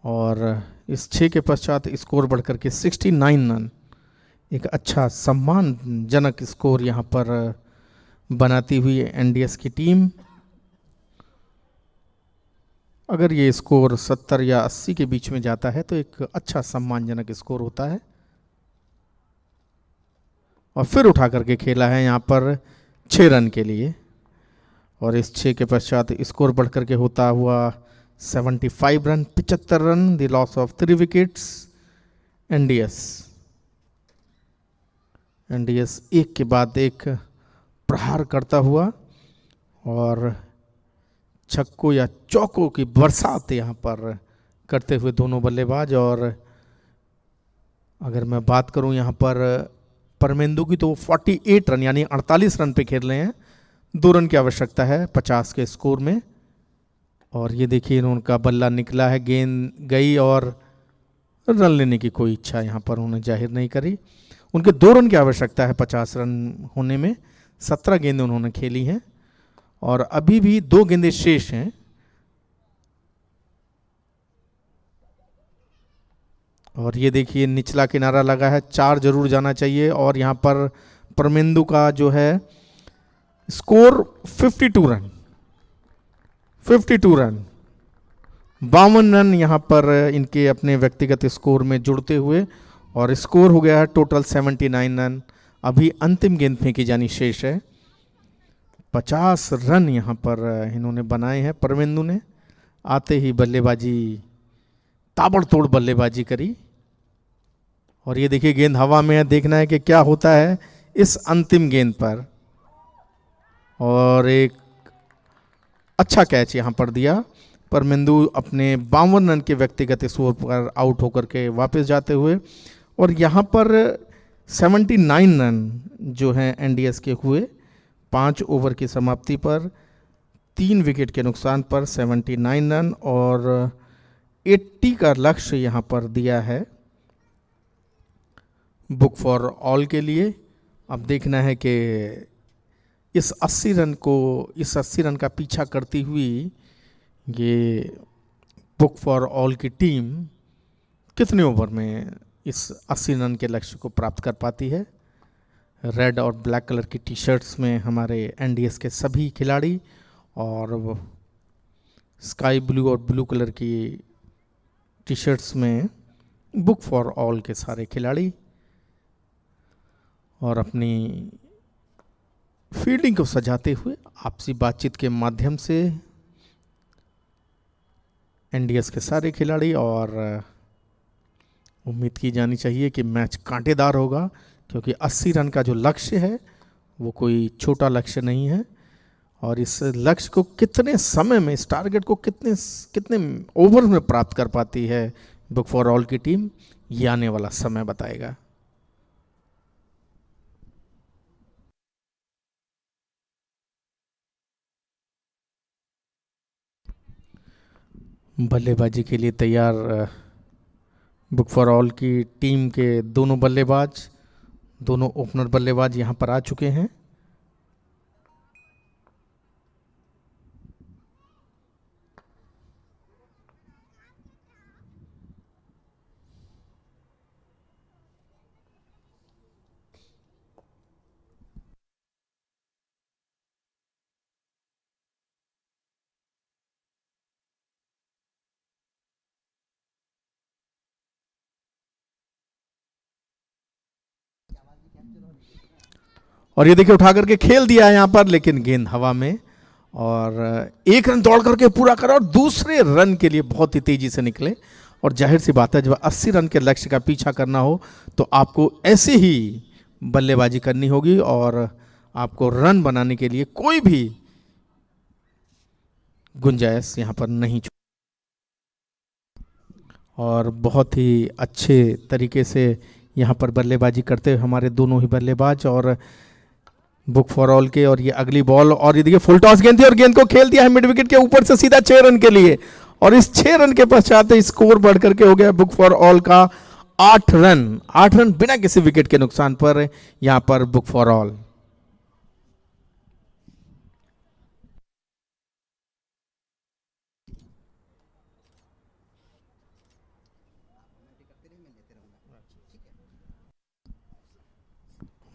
और इस 6 के पश्चात स्कोर बढ़कर के 69 रन। एक अच्छा सम्मानजनक स्कोर यहां पर बनाती हुई एनडीएस की टीम। अगर ये स्कोर 70 या 80 के बीच में जाता है तो एक अच्छा सम्मानजनक स्कोर होता है। और फिर उठा करके खेला है यहाँ पर 6 रन के लिए और इस 6 के पश्चात स्कोर बढ़कर के होता हुआ 75 run 75 run. The loss of 3 wickets. NDS एक के बाद एक प्रहार करता हुआ और छक्कों या चौकों की बरसात यहाँ पर करते हुए दोनों बल्लेबाज। और अगर मैं बात करूँ यहाँ पर परमेंदु की तो 48 रन यानी 48 रन पे खेल रहे हैं। 2 रन की आवश्यकता है 50 के स्कोर में। और ये देखिए उनका बल्ला निकला है, गेंद गई और रन लेने की कोई इच्छा यहाँ पर उन्होंने जाहिर नहीं करी। उनके 2 रन की आवश्यकता है 50 रन होने में। 17 गेंदें उन्होंने खेली हैं और अभी भी 2 गेंदें शेष हैं। और ये देखिए निचला किनारा लगा है, 4 जरूर जाना चाहिए। और यहाँ पर परमेंदु का जो है स्कोर 52 रन 52 रन 52 रन यहाँ पर इनके अपने व्यक्तिगत स्कोर में जुड़ते हुए और स्कोर हो गया है टोटल 79 रन। अभी अंतिम गेंद फेंकी जानी शेष है। 50 रन यहाँ पर इन्होंने बनाए हैं परमेंदु ने। आते ही बल्लेबाजी ताबड़तोड़ बल्लेबाजी करी और ये देखिए गेंद हवा में है, देखना है कि क्या होता है इस अंतिम गेंद पर। और एक अच्छा कैच यहाँ पर दिया। परमेंदु अपने 52 रन के व्यक्तिगत स्कोर पर आउट होकर के वापस जाते हुए और यहाँ पर 79 रन जो हैं एनडीएस के हुए 5 ओवर की समाप्ति पर 3 विकेट के नुकसान पर 79 रन और 80 का लक्ष्य यहाँ पर दिया है बुक फॉर ऑल के लिए। अब देखना है कि इस 80 रन का पीछा करती हुई ये बुक फॉर ऑल की टीम कितने ओवर में इस 80 रन के लक्ष्य को प्राप्त कर पाती है। रेड और ब्लैक कलर की टी शर्ट्स में हमारे एनडीएस के सभी खिलाड़ी और स्काई ब्लू और ब्लू कलर की टी शर्ट्स में बुक फॉर ऑल के सारे खिलाड़ी और अपनी फील्डिंग को सजाते हुए आपसी बातचीत के माध्यम से एनडीएस के सारे खिलाड़ी। और उम्मीद की जानी चाहिए कि मैच कांटेदार होगा क्योंकि 80 रन का जो लक्ष्य है वो कोई छोटा लक्ष्य नहीं है। और इस लक्ष्य को कितने समय में, इस टारगेट को कितने ओवर में प्राप्त कर पाती है बुक फॉर ऑल की टीम, ये आने वाला समय बताएगा। बल्लेबाजी के लिए तैयार बुक फॉर ऑल की टीम के दोनों बल्लेबाज, दोनों ओपनर बल्लेबाज यहाँ पर आ चुके हैं। और ये देखिए उठा करके खेल दिया है यहाँ पर, लेकिन गेंद हवा में, और एक रन दौड़ करके पूरा करा और दूसरे रन के लिए बहुत ही तेजी से निकले। और जाहिर सी बात है, जब 80 रन के लक्ष्य का पीछा करना हो तो आपको ऐसे ही बल्लेबाजी करनी होगी और आपको रन बनाने के लिए कोई भी गुंजाइश यहाँ पर नहीं। और बहुत ही अच्छे तरीके से यहाँ पर बल्लेबाजी करते हुए हमारे दोनों ही बल्लेबाज और बुक फॉर ऑल के। और ये अगली बॉल, और ये देखिए फुल टॉस गेंद थी और गेंद को खेल दिया है मिड विकेट के ऊपर से सीधा 6 रन के लिए। और इस 6 रन के पश्चात स्कोर बढ़ करके हो गया बुक फॉर ऑल का 8 रन। 8 रन बिना किसी विकेट के नुकसान पर यहां पर book for all.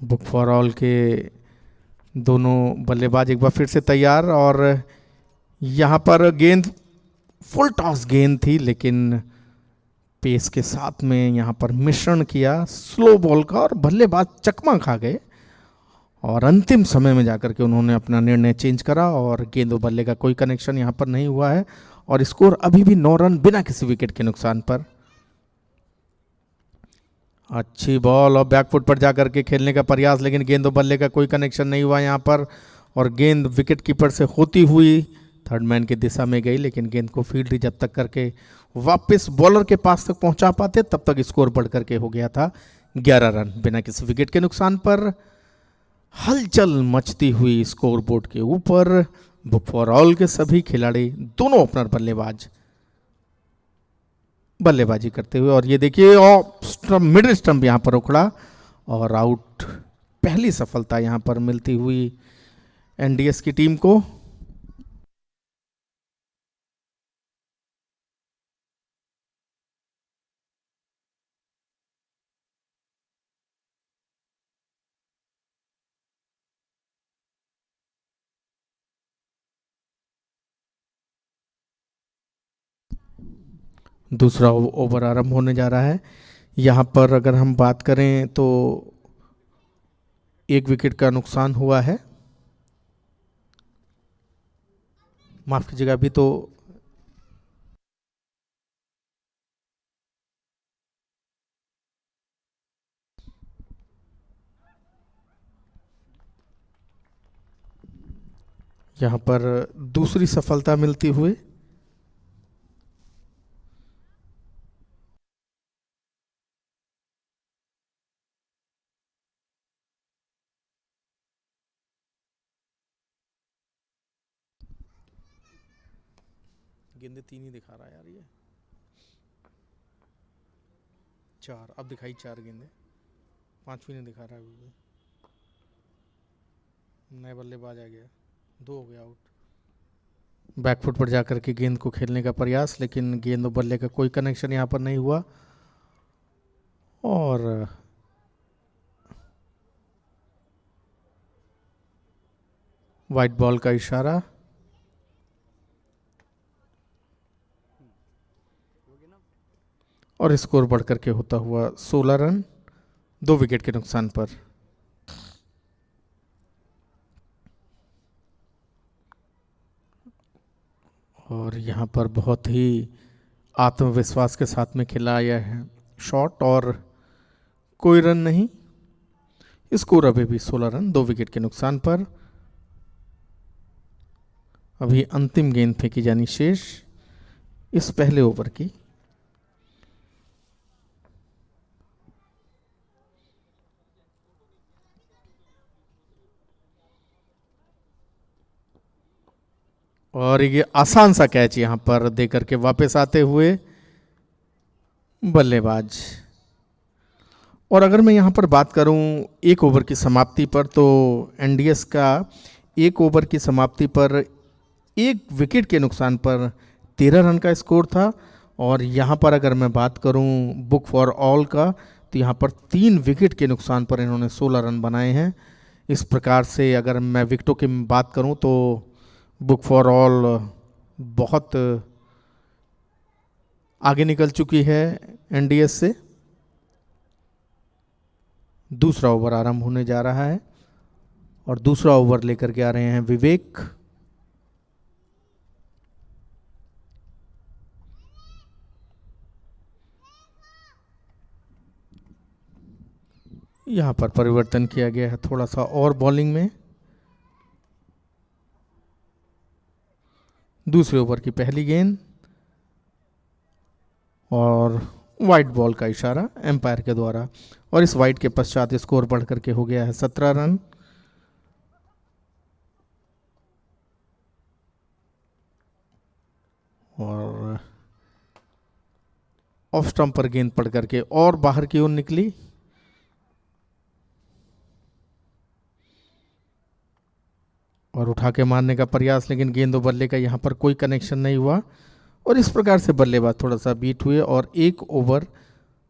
Book for all के दोनों बल्लेबाज एक बार फिर से तैयार, और यहां पर गेंद फुल टॉस गेंद थी, लेकिन पेस के साथ में यहां पर मिश्रण किया स्लो बॉल का और बल्लेबाज चकमा खा गए। और अंतिम समय में जाकर के उन्होंने अपना निर्णय चेंज करा और गेंद और बल्ले का कोई कनेक्शन यहां पर नहीं हुआ है। और स्कोर अभी भी 9 रन बिना किसी विकेट के नुकसान पर। अच्छी बॉल और बैकफुट पर जाकर के खेलने का प्रयास, लेकिन गेंद और बल्ले का कोई कनेक्शन नहीं हुआ यहाँ पर। और गेंद विकेट कीपर से होती हुई थर्ड मैन की दिशा में गई, लेकिन गेंद को फील्ड ही जब तक करके वापस बॉलर के पास तक पहुंचा पाते तब तक स्कोर बढ़ करके हो गया था 11 रन बिना किसी विकेट के नुकसान पर। हलचल मचती हुई स्कोर बोर्ड के ऊपर बुक फॉर ऑल के सभी खिलाड़ी, दोनों ओपनर बल्लेबाज बल्लेबाजी करते हुए। और ये देखिए मिडिल स्टंप यहां पर उखड़ा और आउट। पहली सफलता यहां पर मिलती हुई एनडीएस की टीम को। दूसरा ओवर आरंभ होने जा रहा है। यहाँ पर अगर हम बात करें तो 1 विकेट का नुकसान हुआ है, माफ कीजिएगा। अभी तो यहाँ पर दूसरी सफलता मिलती हुए गेंदे 3 ही दिखा रहा है यार, ये 4 अब दिखाई 4 गेंदे, 5वीं नहीं दिखा रहा है अभी भी। नए बल्लेबाज आ गया, 2 हो गया आउट। बैकफुट पर जाकर के गेंद को खेलने का प्रयास, लेकिन गेंद और बल्ले का कोई कनेक्शन यहाँ पर नहीं हुआ। और वाइट बॉल का इशारा। और स्कोर बढ़कर के होता हुआ 16 रन 2 विकेट के नुकसान पर। और यहाँ पर बहुत ही आत्मविश्वास के साथ में खेला यह है शॉट, और कोई रन नहीं। स्कोर अभी भी 16 रन 2 विकेट के नुकसान पर। अभी अंतिम गेंद फेंकी जानी शेष इस पहले ओवर की। और ये आसान सा कैच यहाँ पर दे करके वापस आते हुए बल्लेबाज। और अगर मैं यहाँ पर बात करूँ एक ओवर की समाप्ति पर, तो एनडीएस का एक ओवर की समाप्ति पर एक विकेट के नुकसान पर 13 रन का स्कोर था। और यहाँ पर अगर मैं बात करूँ बुक फॉर ऑल का, तो यहाँ पर 3 विकेट के नुकसान पर इन्होंने 16 रन बनाए हैं। इस प्रकार से अगर मैं विकेटों की बात करूँ तो बुक फॉर ऑल बहुत आगे निकल चुकी है एनडीएस से। दूसरा ओवर आरंभ होने जा रहा है और दूसरा ओवर लेकर के आ रहे हैं विवेक। यहां पर परिवर्तन किया गया है थोड़ा सा और बॉलिंग में। दूसरे ओवर की पहली गेंद और वाइड बॉल का इशारा एम्पायर के द्वारा, और इस वाइड के पश्चात स्कोर बढ़ करके हो गया है 17 रन। और ऑफ स्टंप पर गेंद पड़ करके और बाहर की ओर निकली। और उठा के मारने का प्रयास, लेकिन गेंद और बल्ले का यहाँ पर कोई कनेक्शन नहीं हुआ। और इस प्रकार से बल्लेबाज थोड़ा सा बीट हुए और एक ओवर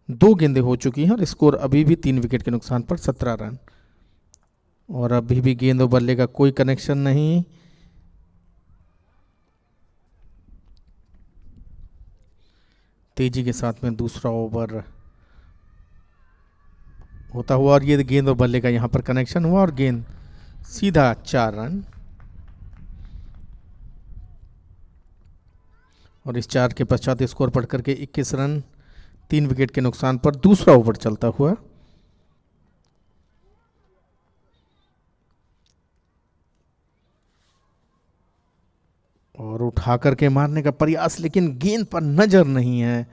2 गेंदें हो चुकी हैं और स्कोर अभी भी 3 विकेट के नुकसान पर 17 रन। और अभी भी गेंद और बल्ले का कोई कनेक्शन नहीं। तेजी के साथ में दूसरा ओवर होता हुआ और ये गेंद और बल्ले का यहाँ पर कनेक्शन हुआ और गेंद सीधा 4 रन। और इस 4 के पश्चात स्कोर बढ़ करके 21 रन 3 विकेट के नुकसान पर दूसरा ओवर चलता हुआ। और उठा करके मारने का प्रयास, लेकिन गेंद पर नजर नहीं है।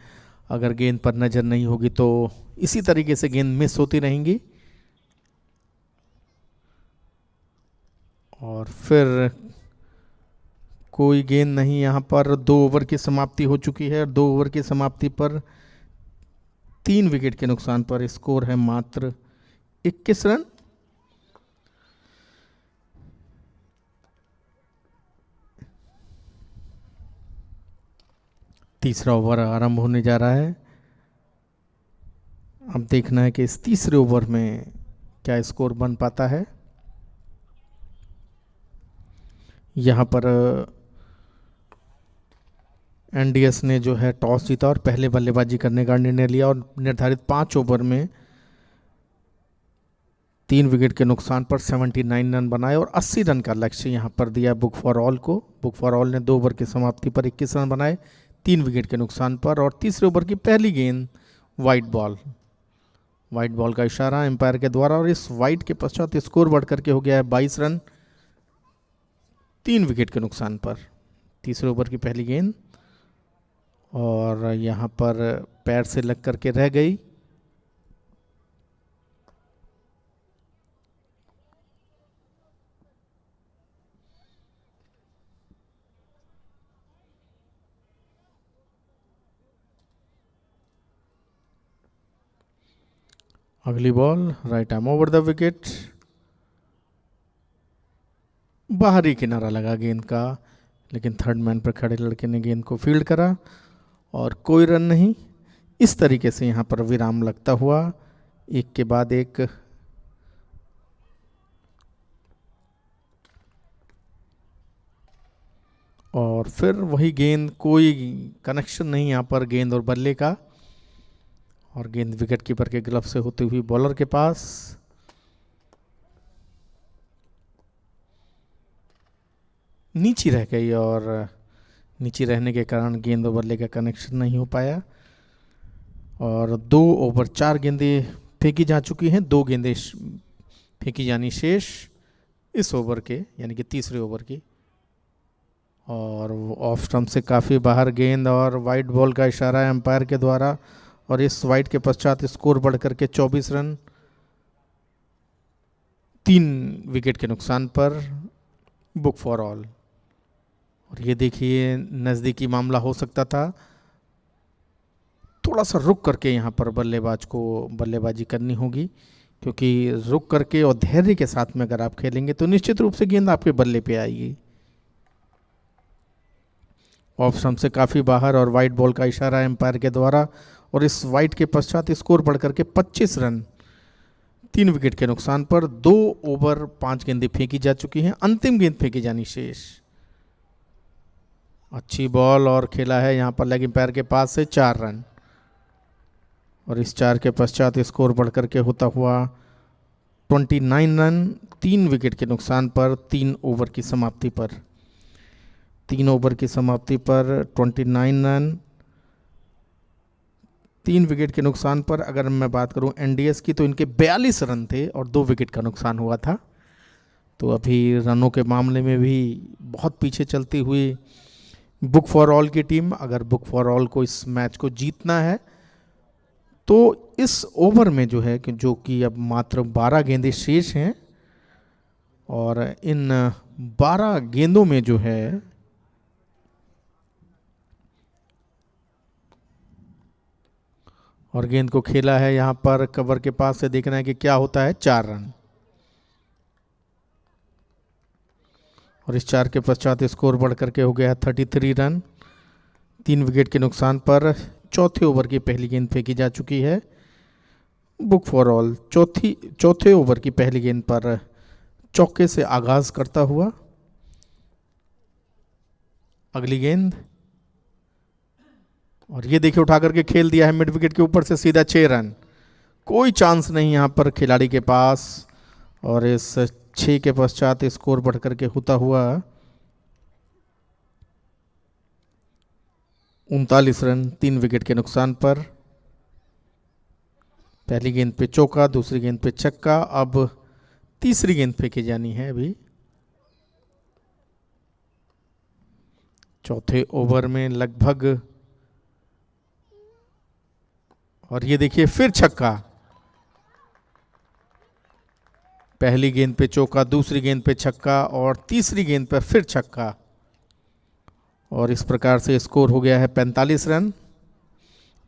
अगर गेंद पर नजर नहीं होगी तो इसी तरीके से गेंद मिस होती रहेंगी। और फिर कोई गेंद नहीं यहाँ पर। 2 ओवर की समाप्ति हो चुकी है और 2 ओवर की समाप्ति पर 3 विकेट के नुकसान पर स्कोर है मात्र 21 रन। तीसरा ओवर आरंभ होने जा रहा है। अब देखना है कि इस तीसरे ओवर में क्या स्कोर बन पाता है। यहाँ पर एनडीएस ने जो है टॉस जीता और पहले बल्लेबाजी करने का निर्णय लिया और निर्धारित 5 ओवर में 3 विकेट के नुकसान पर 79 रन बनाए और 80 रन का लक्ष्य यहाँ पर दिया बुक फॉर ऑल को। बुक फॉर ऑल ने 2 ओवर की समाप्ति पर 21 रन बनाए 3 विकेट के नुकसान पर। और तीसरे ओवर की पहली गेंद वाइड बॉल का इशारा एम्पायर के द्वारा और इस वाइड के पश्चात स्कोर बढ़ करके हो गया है 22 रन 3 विकेट के नुकसान पर। तीसरे ओवर की पहली गेंद और यहाँ पर पैर से लग करके रह गई। अगली ball right arm over the wicket. बाहरी किनारा लगा गेंद का, लेकिन थर्ड मैन पर खड़े लड़के ने गेंद को फील्ड करा और कोई रन नहीं। इस तरीके से यहाँ पर विराम लगता हुआ एक के बाद एक और फिर वही गेंद, कोई कनेक्शन नहीं यहाँ पर गेंद और बल्ले का। और गेंद विकेट कीपर के ग्लव से होती हुई बॉलर के पास। नीची रह गई और नीचे रहने के कारण गेंद और बल्ले का कनेक्शन नहीं हो पाया। और 2 ओवर 4 गेंदें फेंकी जा चुकी हैं, 2 गेंदें फेंकी जानी शेष इस ओवर के, यानी कि तीसरे ओवर की। और ऑफ स्टंप से काफ़ी बाहर गेंद और वाइड बॉल का इशारा एम्पायर के द्वारा और इस वाइड के पश्चात स्कोर बढ़ करके 24 रन 3 विकेट के नुकसान पर बुक फॉर ऑल। और ये देखिए नज़दीकी मामला हो सकता था, थोड़ा सा रुक करके यहाँ पर बल्लेबाज को बल्लेबाजी करनी होगी, क्योंकि रुक करके और धैर्य के साथ में अगर आप खेलेंगे तो निश्चित रूप से गेंद आपके बल्ले पे आएगी। ऑफ स्टंप से काफ़ी बाहर और वाइड बॉल का इशारा एम्पायर के द्वारा, और इस वाइड के पश्चात स्कोर बढ़ करके 25 रन 3 विकेट के नुकसान पर। 2 ओवर 5 गेंदें फेंकी जा चुकी हैं, अंतिम गेंद फेंकी जानी शेष। अच्छी बॉल और खेला है यहाँ पर लेग एम्पायर के पास से 4 रन, और इस 4 के पश्चात स्कोर बढ़ करके होता हुआ 29 रन 3 विकेट के नुकसान पर 3 ओवर की समाप्ति पर। 3 ओवर की समाप्ति पर 29 रन 3 विकेट के नुकसान पर। अगर मैं बात करूं एनडीएस की तो इनके 42 रन थे और 2 विकेट का नुकसान हुआ था। तो अभी रनों के मामले में भी बहुत पीछे चलती हुई बुक फॉर ऑल की टीम। अगर बुक फॉर ऑल को इस मैच को जीतना है तो इस ओवर में जो है कि जो कि अब मात्र 12 गेंदें शेष हैं, और इन 12 गेंदों में जो है और गेंद को खेला है यहाँ पर कवर के पास से, देखना है कि क्या होता है। 4 रन, और इस 4 के पश्चात स्कोर बढ़ करके हो गया है 33 रन 3 विकेट के नुकसान पर। चौथे ओवर की पहली गेंद फेंकी जा चुकी है। बुक फॉर ऑल चौथे ओवर की पहली गेंद पर चौके से आगाज करता हुआ अगली गेंद, और ये देखिए उठा करके खेल दिया है मिड विकेट के ऊपर से सीधा 6 रन। कोई चांस नहीं यहाँ पर खिलाड़ी के पास, और इस 6 के पश्चात स्कोर बढ़ करके होता हुआ 39 रन 3 विकेट के नुकसान पर। पहली गेंद पे चौका, दूसरी गेंद पे छक्का, अब तीसरी गेंद फेंकी जानी है अभी चौथे ओवर में लगभग। और ये देखिए फिर छक्का, पहली गेंद पे चौका, दूसरी गेंद पे छक्का और तीसरी गेंद पर फिर छक्का, और इस प्रकार से स्कोर हो गया है 45 रन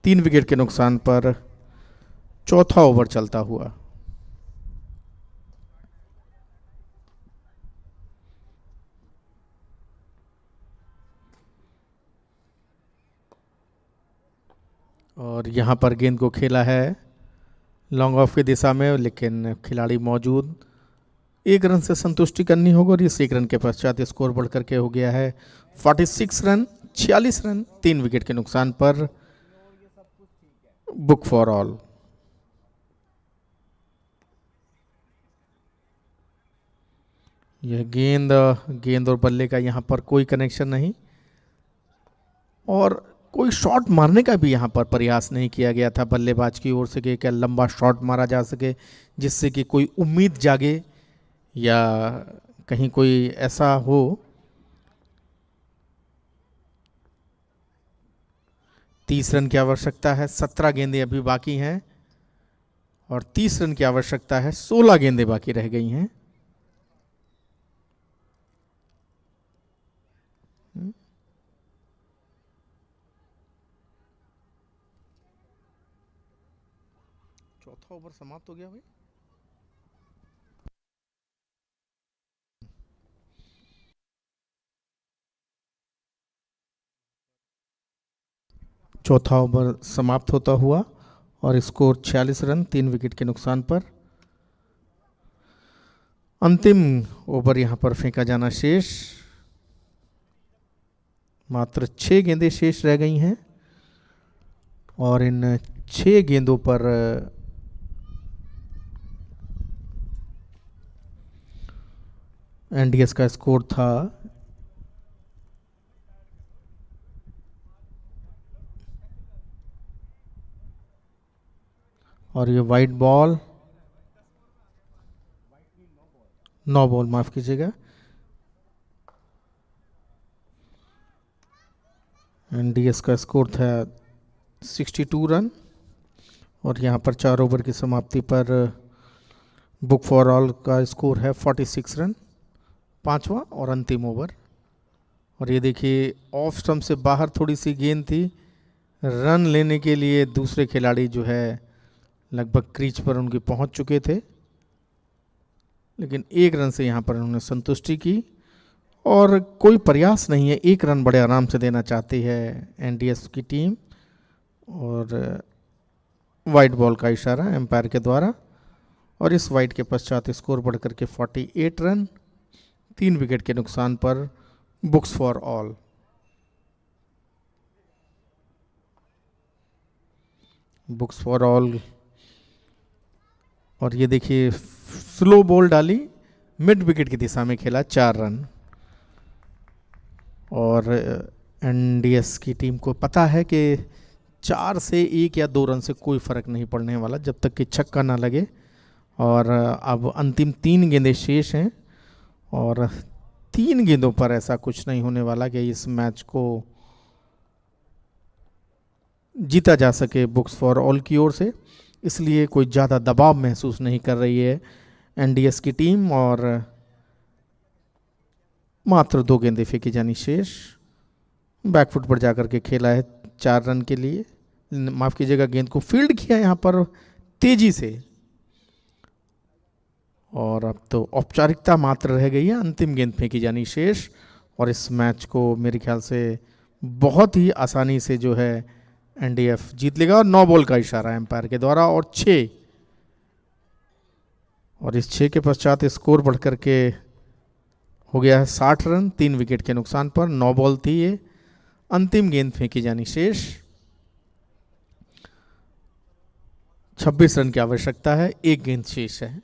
3 विकेट के नुकसान पर। चौथा ओवर चलता हुआ और यहाँ पर गेंद को खेला है लॉन्ग ऑफ की दिशा में, लेकिन खिलाड़ी मौजूद। 1 रन से संतुष्टि करनी होगी, और इस 1 रन के पश्चात स्कोर बढ़ करके हो गया है 46 रन 46 रन 3 विकेट के नुकसान पर। बुक फॉर ऑल यह गेंद और बल्ले का यहाँ पर कोई कनेक्शन नहीं, और कोई शॉट मारने का भी यहाँ पर प्रयास नहीं किया गया था बल्लेबाज की ओर से कि क्या लंबा शॉट मारा जा सके जिससे कि कोई उम्मीद जागे या कहीं कोई ऐसा हो। तीस रन की आवश्यकता है, 17 गेंदें अभी बाकी हैं, और 30 रन की आवश्यकता है, 16 गेंदें बाकी रह गई हैं। चौथा ओवर समाप्त हो गया भाई। चौथा ओवर समाप्त होता हुआ और स्कोर 46 रन 3 विकेट के नुकसान पर। अंतिम ओवर यहां पर फेंका जाना शेष, मात्र 6 गेंदें शेष रह गई हैं, और इन 6 गेंदों पर एनडीएस का स्कोर था और ये वाइट बॉल, 9 बॉल माफ कीजिएगा, एनडीएस का स्कोर था 62 रन, और यहाँ पर 4 ओवर की समाप्ति पर बुक फॉर ऑल का स्कोर है 46 रन, 5वां और अंतिम ओवर। और ये देखिए ऑफ स्टंप से बाहर थोड़ी सी गेंद थी, रन लेने के लिए दूसरे खिलाड़ी जो है लगभग क्रीज पर उनके पहुंच चुके थे, लेकिन एक रन से यहाँ पर उन्होंने संतुष्टि की और कोई प्रयास नहीं है, एक रन बड़े आराम से देना चाहती है एनडीएस की टीम। और वाइड बॉल का इशारा एम्पायर के द्वारा, और इस वाइड के पश्चात स्कोर बढ़ करके 48 रन, 3 विकेट के नुकसान पर books for all. Books for all. और ये देखिए स्लो बॉल डाली, मिड विकेट की दिशा में खेला, 4 रन। और एनडीएस की टीम को पता है कि 4 से 1 या 2 रन से कोई फर्क नहीं पड़ने वाला जब तक कि छक्का ना लगे। और अब अंतिम 3 गेंदें शेष हैं और 3 गेंदों पर ऐसा कुछ नहीं होने वाला कि इस मैच को जीता जा सके बुक्स फॉर ऑल की ओर से, इसलिए कोई ज़्यादा दबाव महसूस नहीं कर रही है एनडीएस की टीम। और मात्र 2 गेंदें फेंकी जानी शेष। बैकफुट पर जाकर के खेला है 4 रन के लिए, माफ़ कीजिएगा, गेंद को फील्ड किया यहाँ पर तेजी से। और अब तो औपचारिकता मात्र रह गई है, अंतिम गेंद फेंकी जानी शेष। और इस मैच को मेरे ख्याल से बहुत ही आसानी से जो है एनडीएफ जीत लेगा। और 9 बॉल का इशारा एम्पायर के द्वारा और 6, और इस 6 के पश्चात स्कोर बढ़ करके हो गया है 60 रन, 3 विकेट के नुकसान पर। 9 बॉल थी ये, अंतिम गेंद फेंकी जानी शेष। 26 रन की आवश्यकता है, 1 गेंद शेष है।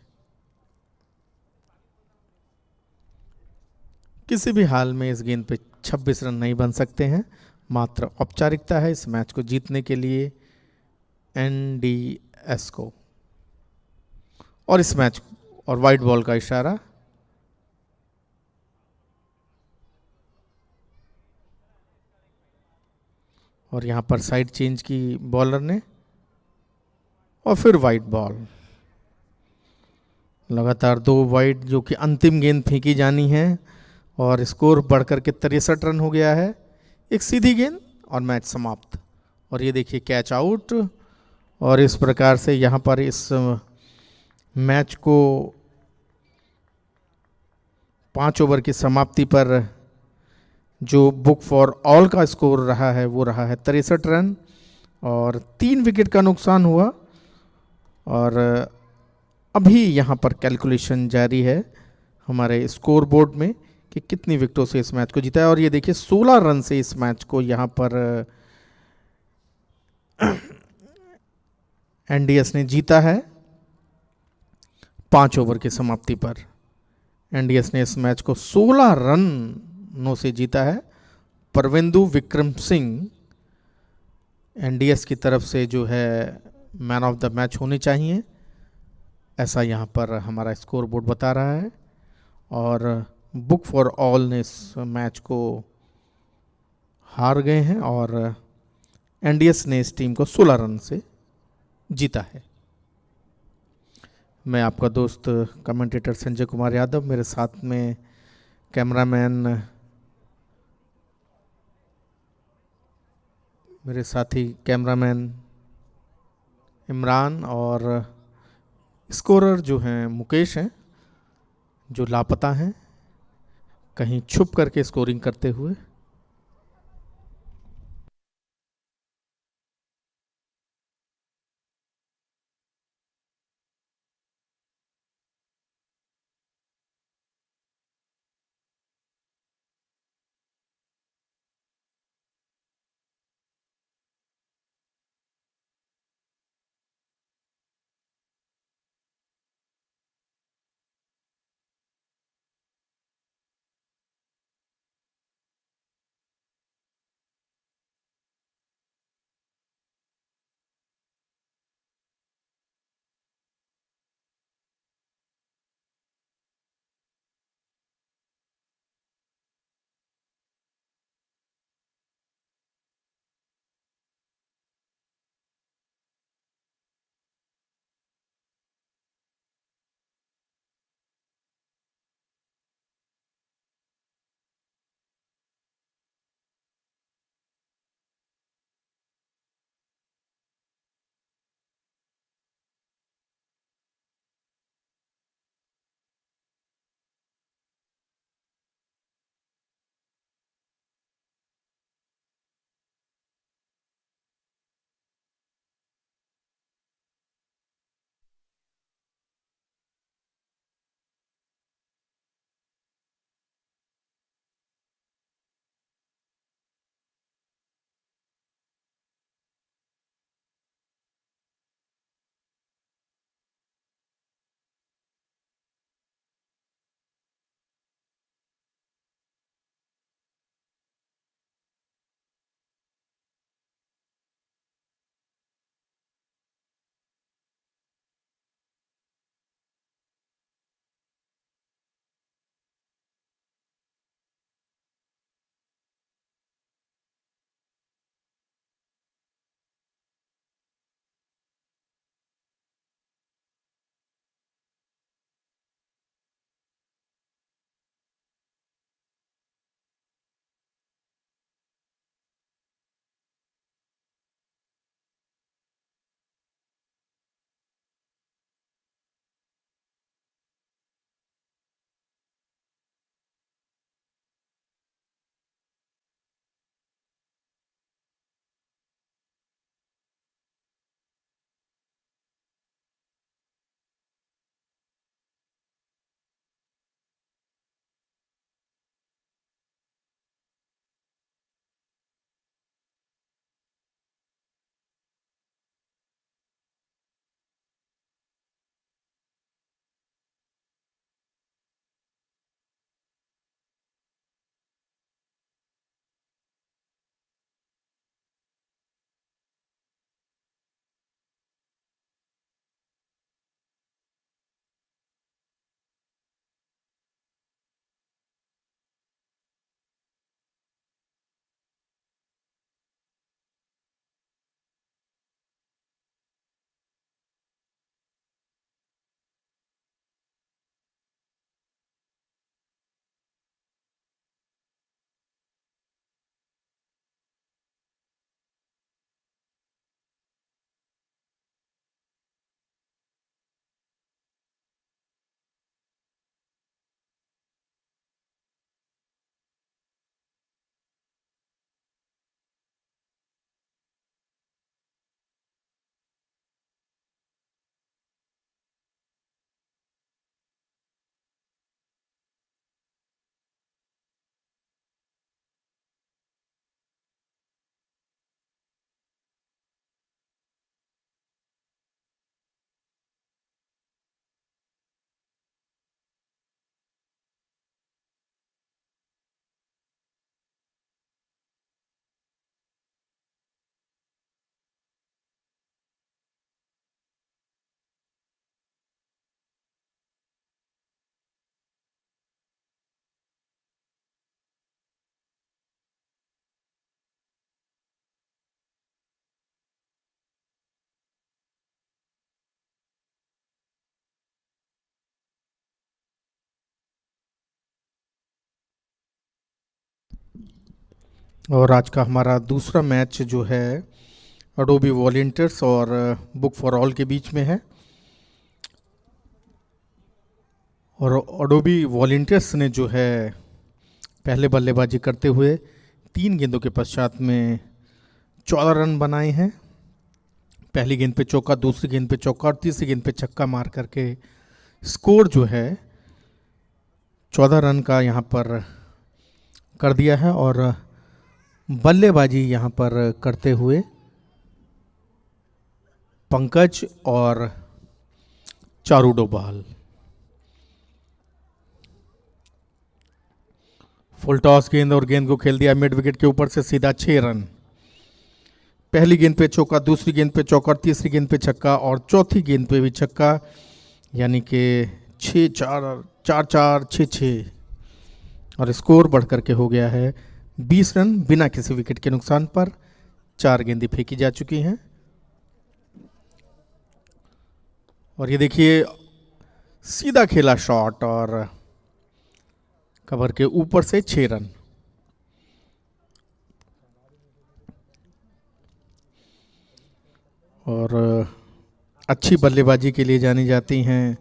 किसी भी हाल में इस गेंद पे 26 रन नहीं बन सकते हैं, मात्र औपचारिकता है इस मैच को जीतने के लिए एनडीएस को। और इस मैच और वाइड बॉल का इशारा, और यहां पर साइड चेंज की बॉलर ने, और फिर वाइड बॉल। लगातार 2 वाइड जो कि अंतिम गेंद फेंकी जानी है, और स्कोर बढ़कर के 63 रन हो गया है। एक सीधी गेंद और मैच समाप्त। और ये देखिए कैच आउट। और इस प्रकार से यहाँ पर इस मैच को 5 ओवर की समाप्ति पर जो बुक फॉर ऑल का स्कोर रहा है वो रहा है 63 रन, और 3 विकेट का नुकसान हुआ। और अभी यहाँ पर कैलकुलेशन जारी है हमारे स्कोर बोर्ड में कि कितनी विकेटों से इस मैच को जीता है। और ये देखिए 16 रन से इस मैच को यहाँ पर एनडीएस ने जीता है 5 ओवर की समाप्ति पर। एनडीएस ने इस मैच को 16 रनों से जीता है। परवेंदु विक्रम सिंह एनडीएस की तरफ से जो है मैन ऑफ द मैच होने चाहिए, ऐसा यहाँ पर हमारा स्कोर बोर्ड बता रहा है। और बुक फॉर ऑल ने इस मैच को हार गए हैं और एनडीएस ने इस टीम को 16 रन से जीता है। मैं आपका दोस्त कमेंटेटर संजय कुमार यादव, मेरे साथ में कैमरामैन मेरे साथी कैमरामैन इमरान, और स्कोरर जो हैं मुकेश हैं, जो लापता हैं, कहीं छुप करके स्कोरिंग करते हुए। और आज का हमारा दूसरा मैच जो है अडोबी वॉलंटियर्स और बुक फॉर ऑल के बीच में है। और अडोबी वॉलंटियर्स ने जो है पहले बल्लेबाजी करते हुए 3 गेंदों के पश्चात में 14 रन बनाए हैं। पहली गेंद पे चौका, दूसरी गेंद पे चौका और तीसरी गेंद पे छक्का मार करके स्कोर जो है 14 रन का यहाँ पर कर दिया है। और बल्लेबाजी यहाँ पर करते हुए पंकज और चारू डोभाल। फुल टॉस गेंद और गेंद को खेल दिया मिड विकेट के ऊपर से सीधा 6 रन। पहली गेंद पे चौका, दूसरी गेंद पे चौका, तीसरी गेंद पे छक्का और चौथी गेंद पे भी छक्का, यानी कि 6-4, 4-4, 6-6 और स्कोर बढ़ करके हो गया है 20 रन बिना किसी विकेट के नुकसान पर। 4 गेंदें फेंकी जा चुकी हैं और ये देखिए सीधा खेला शॉट और कवर के ऊपर से 6 रन। और अच्छी बल्लेबाजी के लिए जानी जाती हैं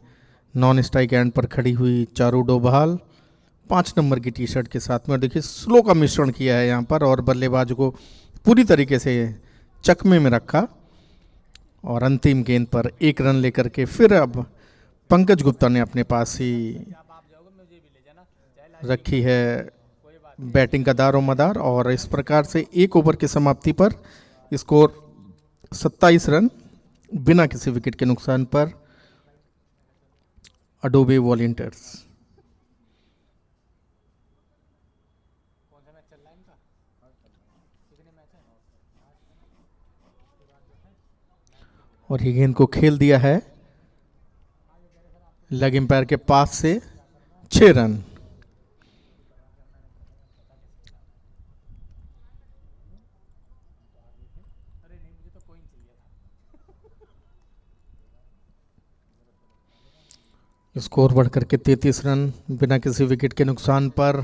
नॉन स्ट्राइक एंड पर खड़ी हुई चारू डोभाल 5 नंबर की टी शर्ट के साथ में। और देखिए स्लो का मिश्रण किया है यहाँ पर और बल्लेबाज को पूरी तरीके से चकमे में रखा और अंतिम गेंद पर 1 रन लेकर के फिर अब पंकज गुप्ता ने अपने पास ही रखी है बैटिंग का दारोमदार। और इस प्रकार से 1 ओवर की समाप्ति पर स्कोर 27 रन बिना किसी विकेट के नुकसान पर अडोबे वॉलंटियर्स। और ये गेंद को खेल दिया है लेग एम्पायर के पास से 6 रन। स्कोर बढ़कर के 33 रन बिना किसी विकेट के नुकसान पर।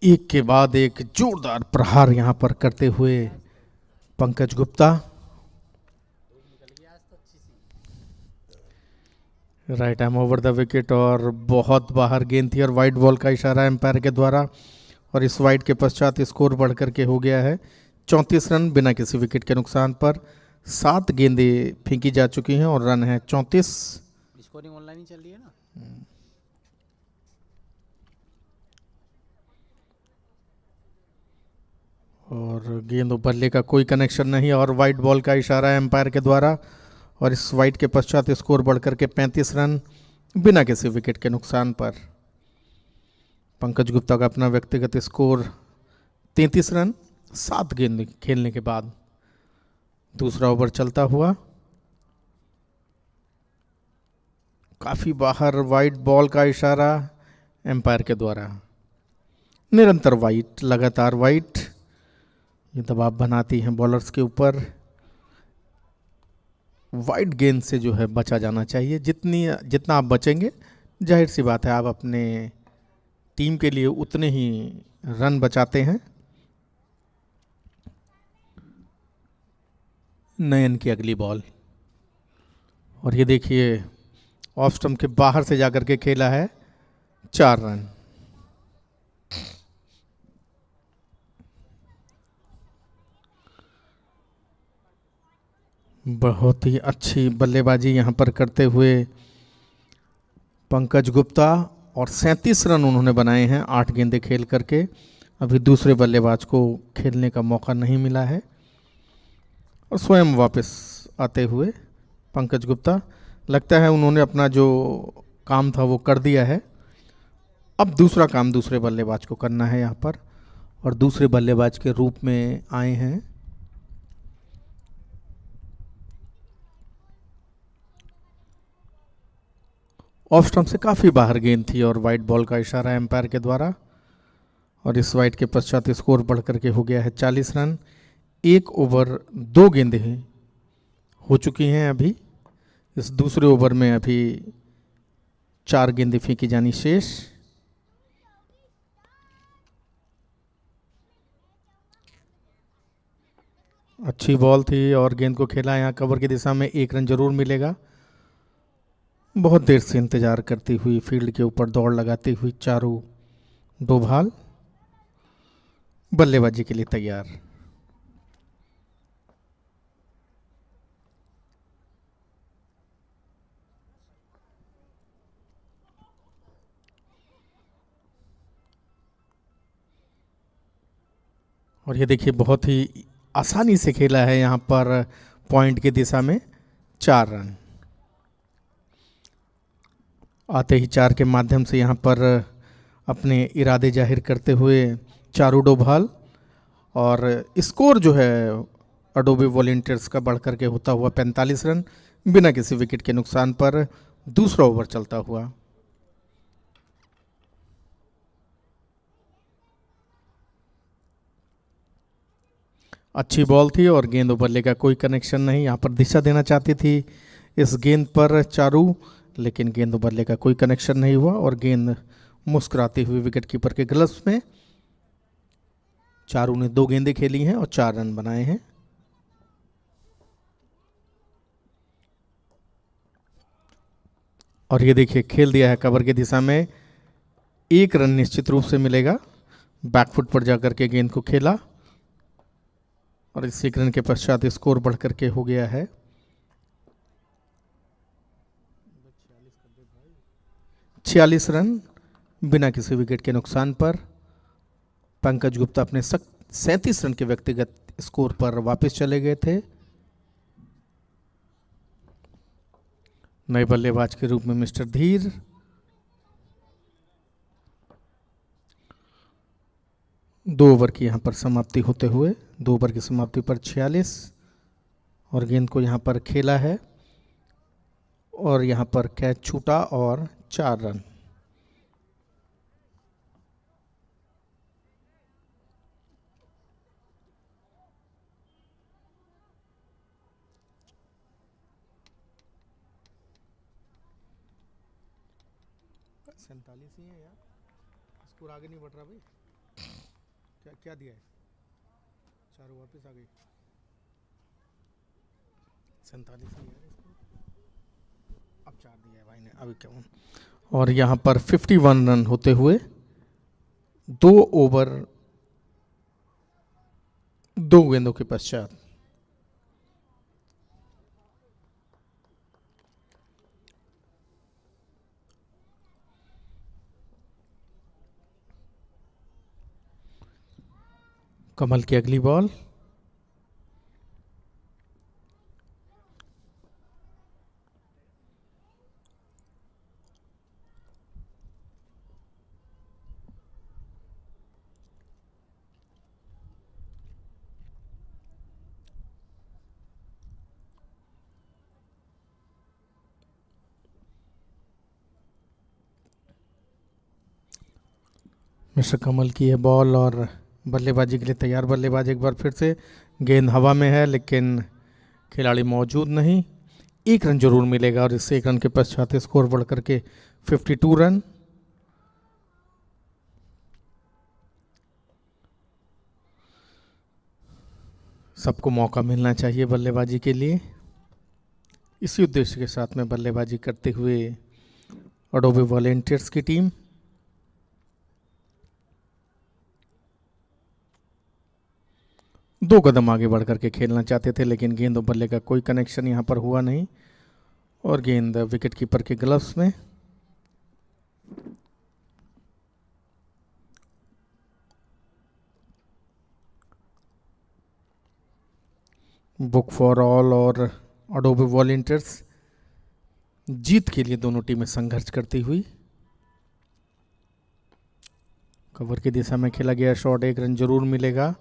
एक के बाद एक जोरदार प्रहार यहां पर करते हुए Pankaj Gupta. Right arm over the wicket और बहुत बाहर गेंद थी और वाइड बॉल का इशारा एम्पायर के द्वारा। और इस वाइड के पश्चात स्कोर बढ़कर के हो गया है 34 रन बिना किसी विकेट के नुकसान पर। 7 गेंदें फेंकी जा चुकी हैं और रन है 34। स्कोरिंग ऑनलाइन ही चल रही है ना। और गेंद और बल्ले का कोई कनेक्शन नहीं और वाइड बॉल का इशारा एम्पायर के द्वारा। और इस वाइड के पश्चात स्कोर बढ़कर के 35 रन बिना किसी विकेट के नुकसान पर। पंकज गुप्ता का अपना व्यक्तिगत स्कोर 33 रन 7 गेंद खेलने के बाद। दूसरा ओवर चलता हुआ काफ़ी बाहर वाइड बॉल का इशारा एम्पायर के द्वारा। निरंतर वाइड, लगातार वाइड, ये दबाव बनाती हैं बॉलर्स के ऊपर। वाइड गेंद से जो है बचा जाना चाहिए। जितना आप बचेंगे जाहिर सी बात है आप अपने टीम के लिए उतने ही रन बचाते हैं। नयन की अगली बॉल और ये देखिए ऑफ स्टंप के बाहर से जाकर के खेला है 4 रन। बहुत ही अच्छी बल्लेबाजी यहां पर करते हुए पंकज गुप्ता और 37 रन उन्होंने बनाए हैं 8 गेंदें खेल करके। अभी दूसरे बल्लेबाज को खेलने का मौका नहीं मिला है और स्वयं वापस आते हुए पंकज गुप्ता, लगता है उन्होंने अपना जो काम था वो कर दिया है। अब दूसरा काम दूसरे बल्लेबाज को करना है यहाँ पर और दूसरे बल्लेबाज के रूप में आए हैं ऑफ स्टंप से काफ़ी बाहर गेंद थी और वाइड बॉल का इशारा एम्पायर के द्वारा। और इस वाइड के पश्चात स्कोर बढ़ करके हो गया है 40 रन। 1 ओवर 2 गेंदें हो चुकी हैं अभी। इस दूसरे ओवर में अभी 4 गेंदें फेंकी जानी शेष। अच्छी बॉल थी और गेंद को खेला यहाँ कवर की दिशा में, 1 रन जरूर मिलेगा। बहुत देर से इंतजार करती हुई फील्ड के ऊपर दौड़ लगाती हुई चारू डोभाल बल्लेबाजी के लिए तैयार। और ये देखिए बहुत ही आसानी से खेला है यहाँ पर पॉइंट की दिशा में, 4 रन आते ही 4 के माध्यम से यहाँ पर अपने इरादे जाहिर करते हुए चारू डोभाल, और स्कोर जो है अडोबे वॉलंटियर्स का बढ़कर के होता हुआ 45 रन बिना किसी विकेट के नुकसान पर। दूसरा ओवर चलता हुआ अच्छी बॉल थी और गेंद बल्ले का कोई कनेक्शन नहीं। यहाँ पर दिशा देना चाहती थी इस गेंद पर चारू, लेकिन गेंद बल्ले का कोई कनेक्शन नहीं हुआ और गेंद मुस्कुराती हुई विकेट कीपर के ग्लव्स में। चारू ने 2 गेंदें खेली हैं और 4 रन बनाए हैं। और ये देखिए खेल दिया है कवर की दिशा में, 1 रन निश्चित रूप से मिलेगा। बैकफुट पर जाकर के गेंद को खेला और इस 1 रन के पश्चात स्कोर बढ़कर के हो गया है 46 रन बिना किसी विकेट के नुकसान पर। पंकज गुप्ता अपने 37 रन के व्यक्तिगत स्कोर पर वापस चले गए थे। नए बल्लेबाज के रूप में मिस्टर धीर। दो ओवर की यहाँ पर समाप्ति होते हुए, 2 ओवर की समाप्ति पर 46 और गेंद को यहाँ पर खेला है और यहाँ पर कैच छूटा और 4 रन। सैंतालीस ही है यार, स्कोर आगे नहीं बढ़ रहा भाई। क्या क्या दिया है, चारों वापस आ गई। 47 ही है स्कोर, अब 4 दिया है भाई ने, अभी क्या। और यहाँ पर 51 रन होते हुए 2 ओवर 2 गेंदों के पश्चात कमल की अगली बॉल। मिस्टर कमल की है बॉल और बल्लेबाजी के लिए तैयार बल्लेबाज एक बार फिर से। गेंद हवा में है लेकिन खिलाड़ी मौजूद नहीं। 1 रन जरूर मिलेगा और इस 1 रन के पश्चात स्कोर बढ़कर के 52 रन। सबको मौका मिलना चाहिए बल्लेबाजी के लिए। इसी उद्देश्य के साथ में बल्लेबाजी करते हुए अडोबे वॉलंटियर्स की टीम। दो कदम आगे बढ़ करके खेलना चाहते थे लेकिन गेंद और बल्ले का कोई कनेक्शन यहाँ पर हुआ नहीं और गेंद विकेट कीपर के ग्लव्स में। बुक फॉर ऑल और अडोबे वॉलंटियर्स जीत के लिए दोनों टीमें संघर्ष करती हुई। कवर की दिशा में खेला गया शॉट, 1 रन जरूर मिलेगा।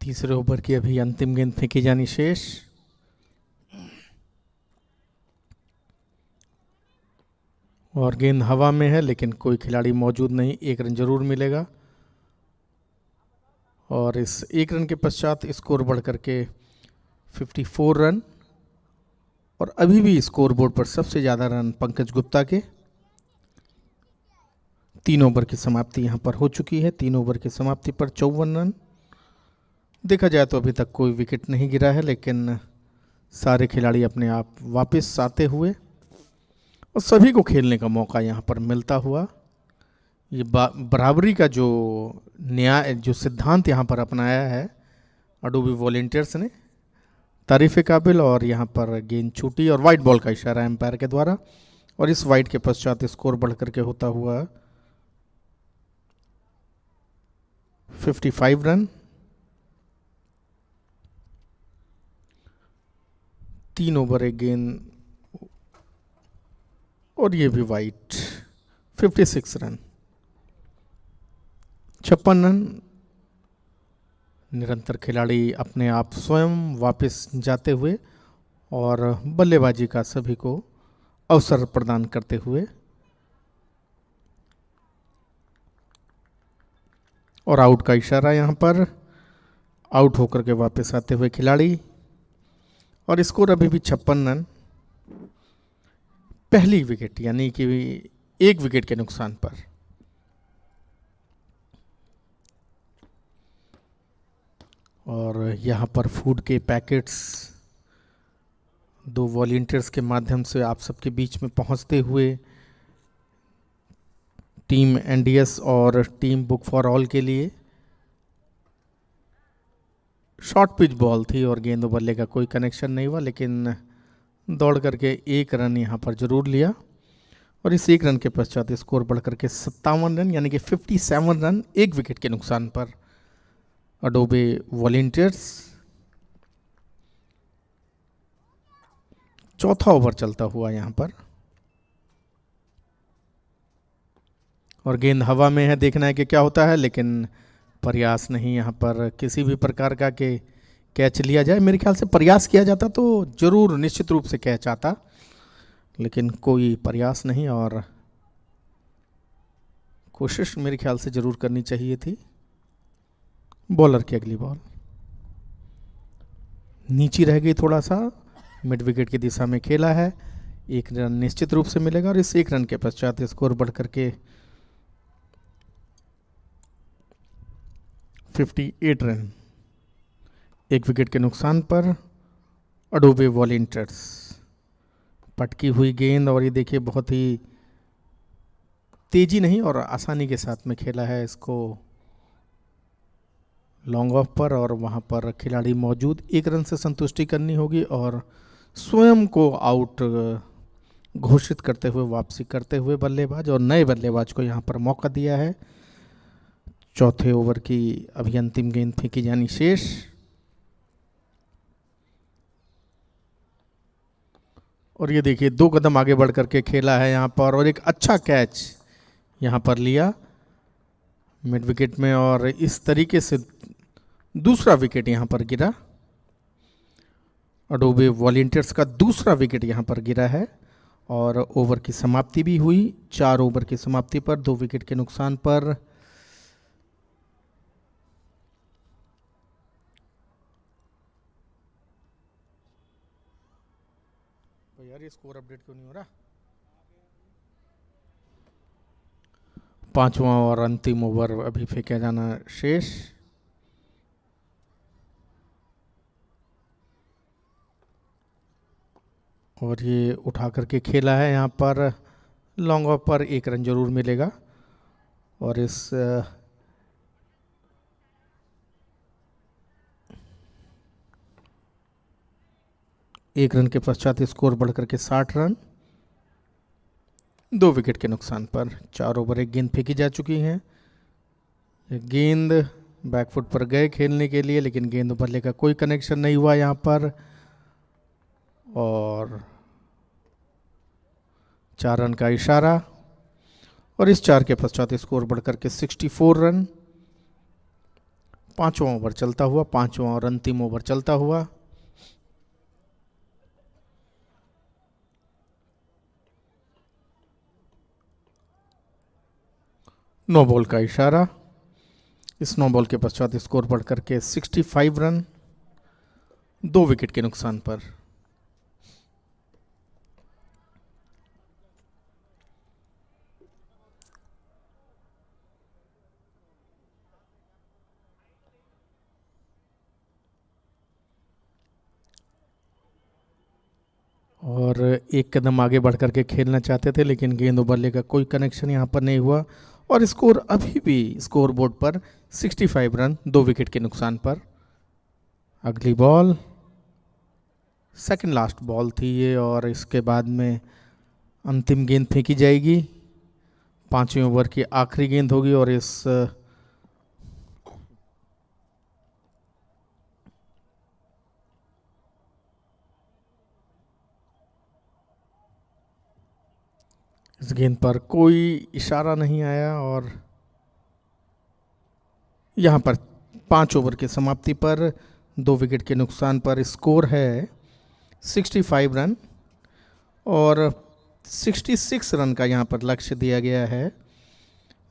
तीसरे ओवर की अभी अंतिम गेंद फेंकी जानी शेष। और गेंद हवा में है लेकिन कोई खिलाड़ी मौजूद नहीं, 1 रन जरूर मिलेगा। और इस 1 रन के पश्चात स्कोर बढ़ करके 54 रन, और अभी भी स्कोर बोर्ड पर सबसे ज़्यादा रन पंकज गुप्ता के। 3 ओवर की समाप्ति यहाँ पर हो चुकी है। 3 ओवर की समाप्ति पर 54 रन। देखा जाए तो अभी तक कोई विकेट नहीं गिरा है, लेकिन सारे खिलाड़ी अपने आप वापस आते हुए और सभी को खेलने का मौका यहाँ पर मिलता हुआ, ये बराबरी का जो न्याय, जो सिद्धांत यहाँ पर अपनाया है अडोबी वॉलंटियर्स ने, तारीफ़ काबिल। और यहाँ पर गेंद छूटी और वाइट बॉल का इशारा एम्पायर के द्वारा, और इस वाइट के पश्चात स्कोर बढ़ करके होता हुआ 55 रन। 3 ओवर 1 गेंद और ये भी वाइट। 56 run, 56 run. निरंतर खिलाड़ी अपने आप स्वयं वापस जाते हुए और बल्लेबाजी का सभी को अवसर प्रदान करते हुए, और आउट का इशारा यहाँ पर, आउट होकर के वापस आते हुए खिलाड़ी, और स्कोर अभी भी 56 रन। पहली विकेट यानी कि 1 विकेट के नुकसान पर। और यहाँ पर फूड के पैकेट्स 2 वॉलंटियर्स के माध्यम से आप सबके बीच में पहुँचते हुए टीम एनडीएस और टीम बुक फॉर ऑल के लिए। शॉर्ट पिच बॉल थी और गेंद और बल्ले का कोई कनेक्शन नहीं हुआ, लेकिन दौड़ करके 1 रन यहाँ पर जरूर लिया। और इस 1 रन के पश्चात स्कोर बढ़ करके 57 रन यानी कि 57 रन 1 विकेट के नुकसान पर अडोबे वॉलंटियर्स। चौथा ओवर चलता हुआ यहाँ पर, और गेंद हवा में है, देखना है कि क्या होता है, लेकिन प्रयास नहीं यहाँ पर किसी भी प्रकार का कि कैच लिया जाए। मेरे ख्याल से प्रयास किया जाता तो जरूर निश्चित रूप से कैच आता, लेकिन कोई प्रयास नहीं, और कोशिश मेरे ख्याल से जरूर करनी चाहिए थी। बॉलर की अगली बॉल नीची रह गई, थोड़ा सा मिड विकेट की दिशा में खेला है, 1 रन निश्चित रूप से मिलेगा। और इस 1 रन के पश्चात स्कोर बढ़ करके 58 रन 1 विकेट के नुकसान पर अडोबे वॉलंटियर्स। पटकी हुई गेंद, और ये देखिए बहुत ही तेजी नहीं और आसानी के साथ में खेला है इसको लॉन्ग ऑफ पर, और वहाँ पर खिलाड़ी मौजूद। 1 रन से संतुष्टि करनी होगी और स्वयं को आउट घोषित करते हुए वापसी करते हुए बल्लेबाज, और नए बल्लेबाज को यहाँ पर मौका दिया है। चौथे ओवर की अभी अंतिम गेंद फेंकी जानी शेष। और ये देखिए 2 कदम आगे बढ़ करके खेला है यहाँ पर, और एक अच्छा कैच यहाँ पर लिया मिड विकेट में, और इस तरीके से दूसरा विकेट यहाँ पर गिरा। अडोबे वॉलंटियर्स का दूसरा विकेट यहाँ पर गिरा है, और ओवर की समाप्ति भी हुई। 4 ओवर की समाप्ति पर 2 विकेट के नुकसान पर यार ये स्कोर अपडेट क्यों नहीं हो रहा। 5वां और अंतिम ओवर अभी फेंका जाना शेष। और ये उठा करके खेला है यहाँ पर लॉन्ग ऑफ पर, 1 रन जरूर मिलेगा। और इस 1 रन के पश्चात स्कोर बढ़ करके 60 रन 2 विकेट के नुकसान पर। 4 ओवर 1 गेंद फेंकी जा चुकी हैं। गेंद बैकफुट पर गए खेलने के लिए, लेकिन गेंद बल्ले का कोई कनेक्शन नहीं हुआ यहाँ पर, और 4 रन का इशारा। और इस 4 के पश्चात स्कोर बढ़कर के 64 रन। 5वां ओवर चलता हुआ, 5वां और अंतिम ओवर चलता हुआ। नो बॉल का इशारा। इस नो बॉल के पश्चात स्कोर बढ़ करके 65 रन 2 विकेट के नुकसान पर। और एक कदम आगे बढ़ करके खेलना चाहते थे, लेकिन गेंद और बल्ले का कोई कनेक्शन यहाँ पर नहीं हुआ और स्कोर अभी भी स्कोर बोर्ड पर 65 रन 2 विकेट के नुकसान पर। अगली बॉल सेकंड लास्ट बॉल थी ये और इसके बाद में अंतिम गेंद फेंकी जाएगी। 5वें ओवर की आखिरी गेंद होगी और इस गेंद पर कोई इशारा नहीं आया और यहाँ पर 5 ओवर की समाप्ति पर 2 विकेट के नुकसान पर स्कोर है 65 रन और 66 रन का यहाँ पर लक्ष्य दिया गया है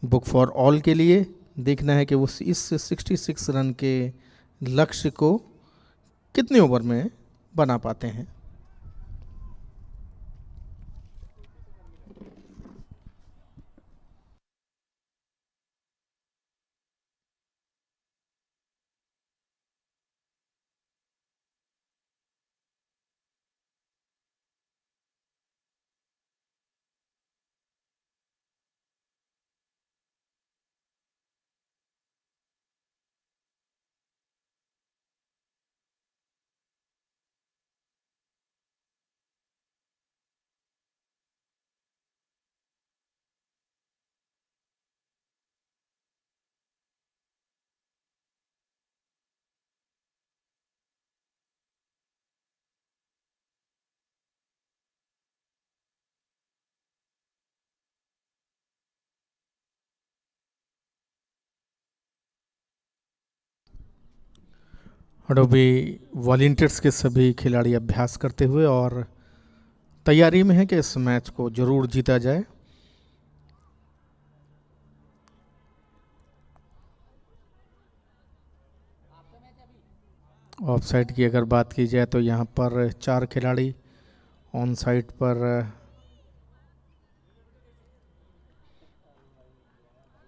बुक फॉर ऑल के लिए। देखना है कि वो इस 66 रन के लक्ष्य को कितने ओवर में बना पाते हैं। और अभी वॉलंटियर्स के सभी खिलाड़ी अभ्यास करते हुए और तैयारी में है कि इस मैच को जरूर जीता जाए। ऑफ साइड की अगर बात की जाए तो यहाँ पर 4 खिलाड़ी, ऑन साइड पर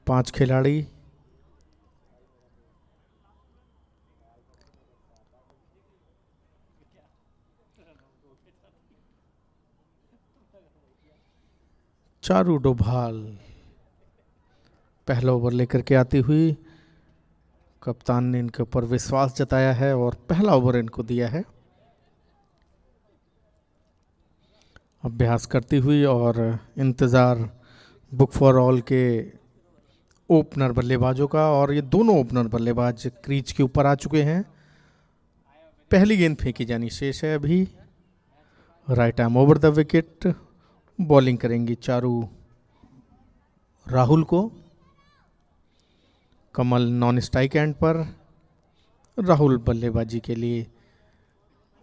5 खिलाड़ी। चारू डोभाल पहला ओवर लेकर के आती हुई, कप्तान ने इनके ऊपर विश्वास जताया है और पहला ओवर इनको दिया है। अभ्यास करती हुई और इंतज़ार बुक फॉर ऑल के ओपनर बल्लेबाजों का और ये दोनों ओपनर बल्लेबाज क्रीज के ऊपर आ चुके हैं। पहली गेंद फेंकी जानी शेष है अभी। Right arm over the wicket. Bowling करेंगी चारू राहुल को। कमल नॉन स्ट्राइक एंड पर। राहुल बल्लेबाजी के लिए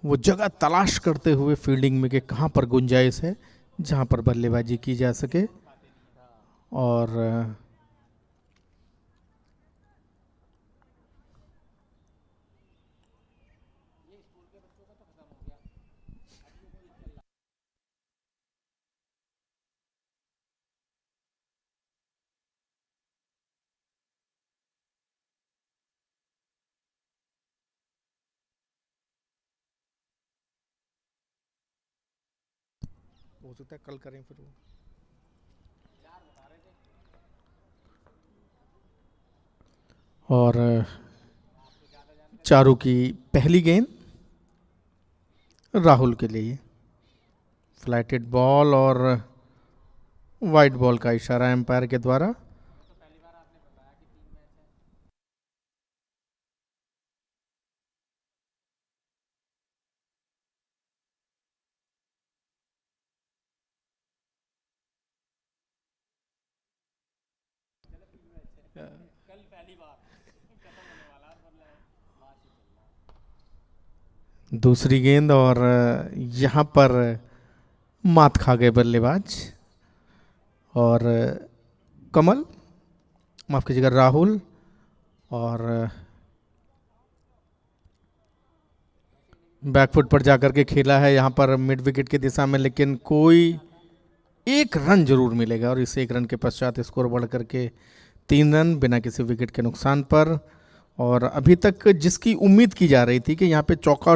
वो जगह तलाश करते हुए फील्डिंग में कि कहाँ पर गुंजाइश है जहाँ पर बल्लेबाजी की जा सके। और हो सकता है कल करें फिर वो। और चारू की पहली गेंद राहुल के लिए। फ्लाइटेड बॉल और वाइड बॉल का इशारा एम्पायर के द्वारा। दूसरी गेंद और यहाँ पर मात खा गए बल्लेबाज। और कमल माफ़ कीजिएगा राहुल, और बैकफुट पर जाकर के खेला है यहाँ पर मिड विकेट की दिशा में, लेकिन कोई एक रन जरूर मिलेगा और इस एक रन के पश्चात स्कोर बढ़ करके 3 रन बिना किसी विकेट के नुकसान पर। और अभी तक जिसकी उम्मीद की जा रही थी कि यहाँ पे चौका और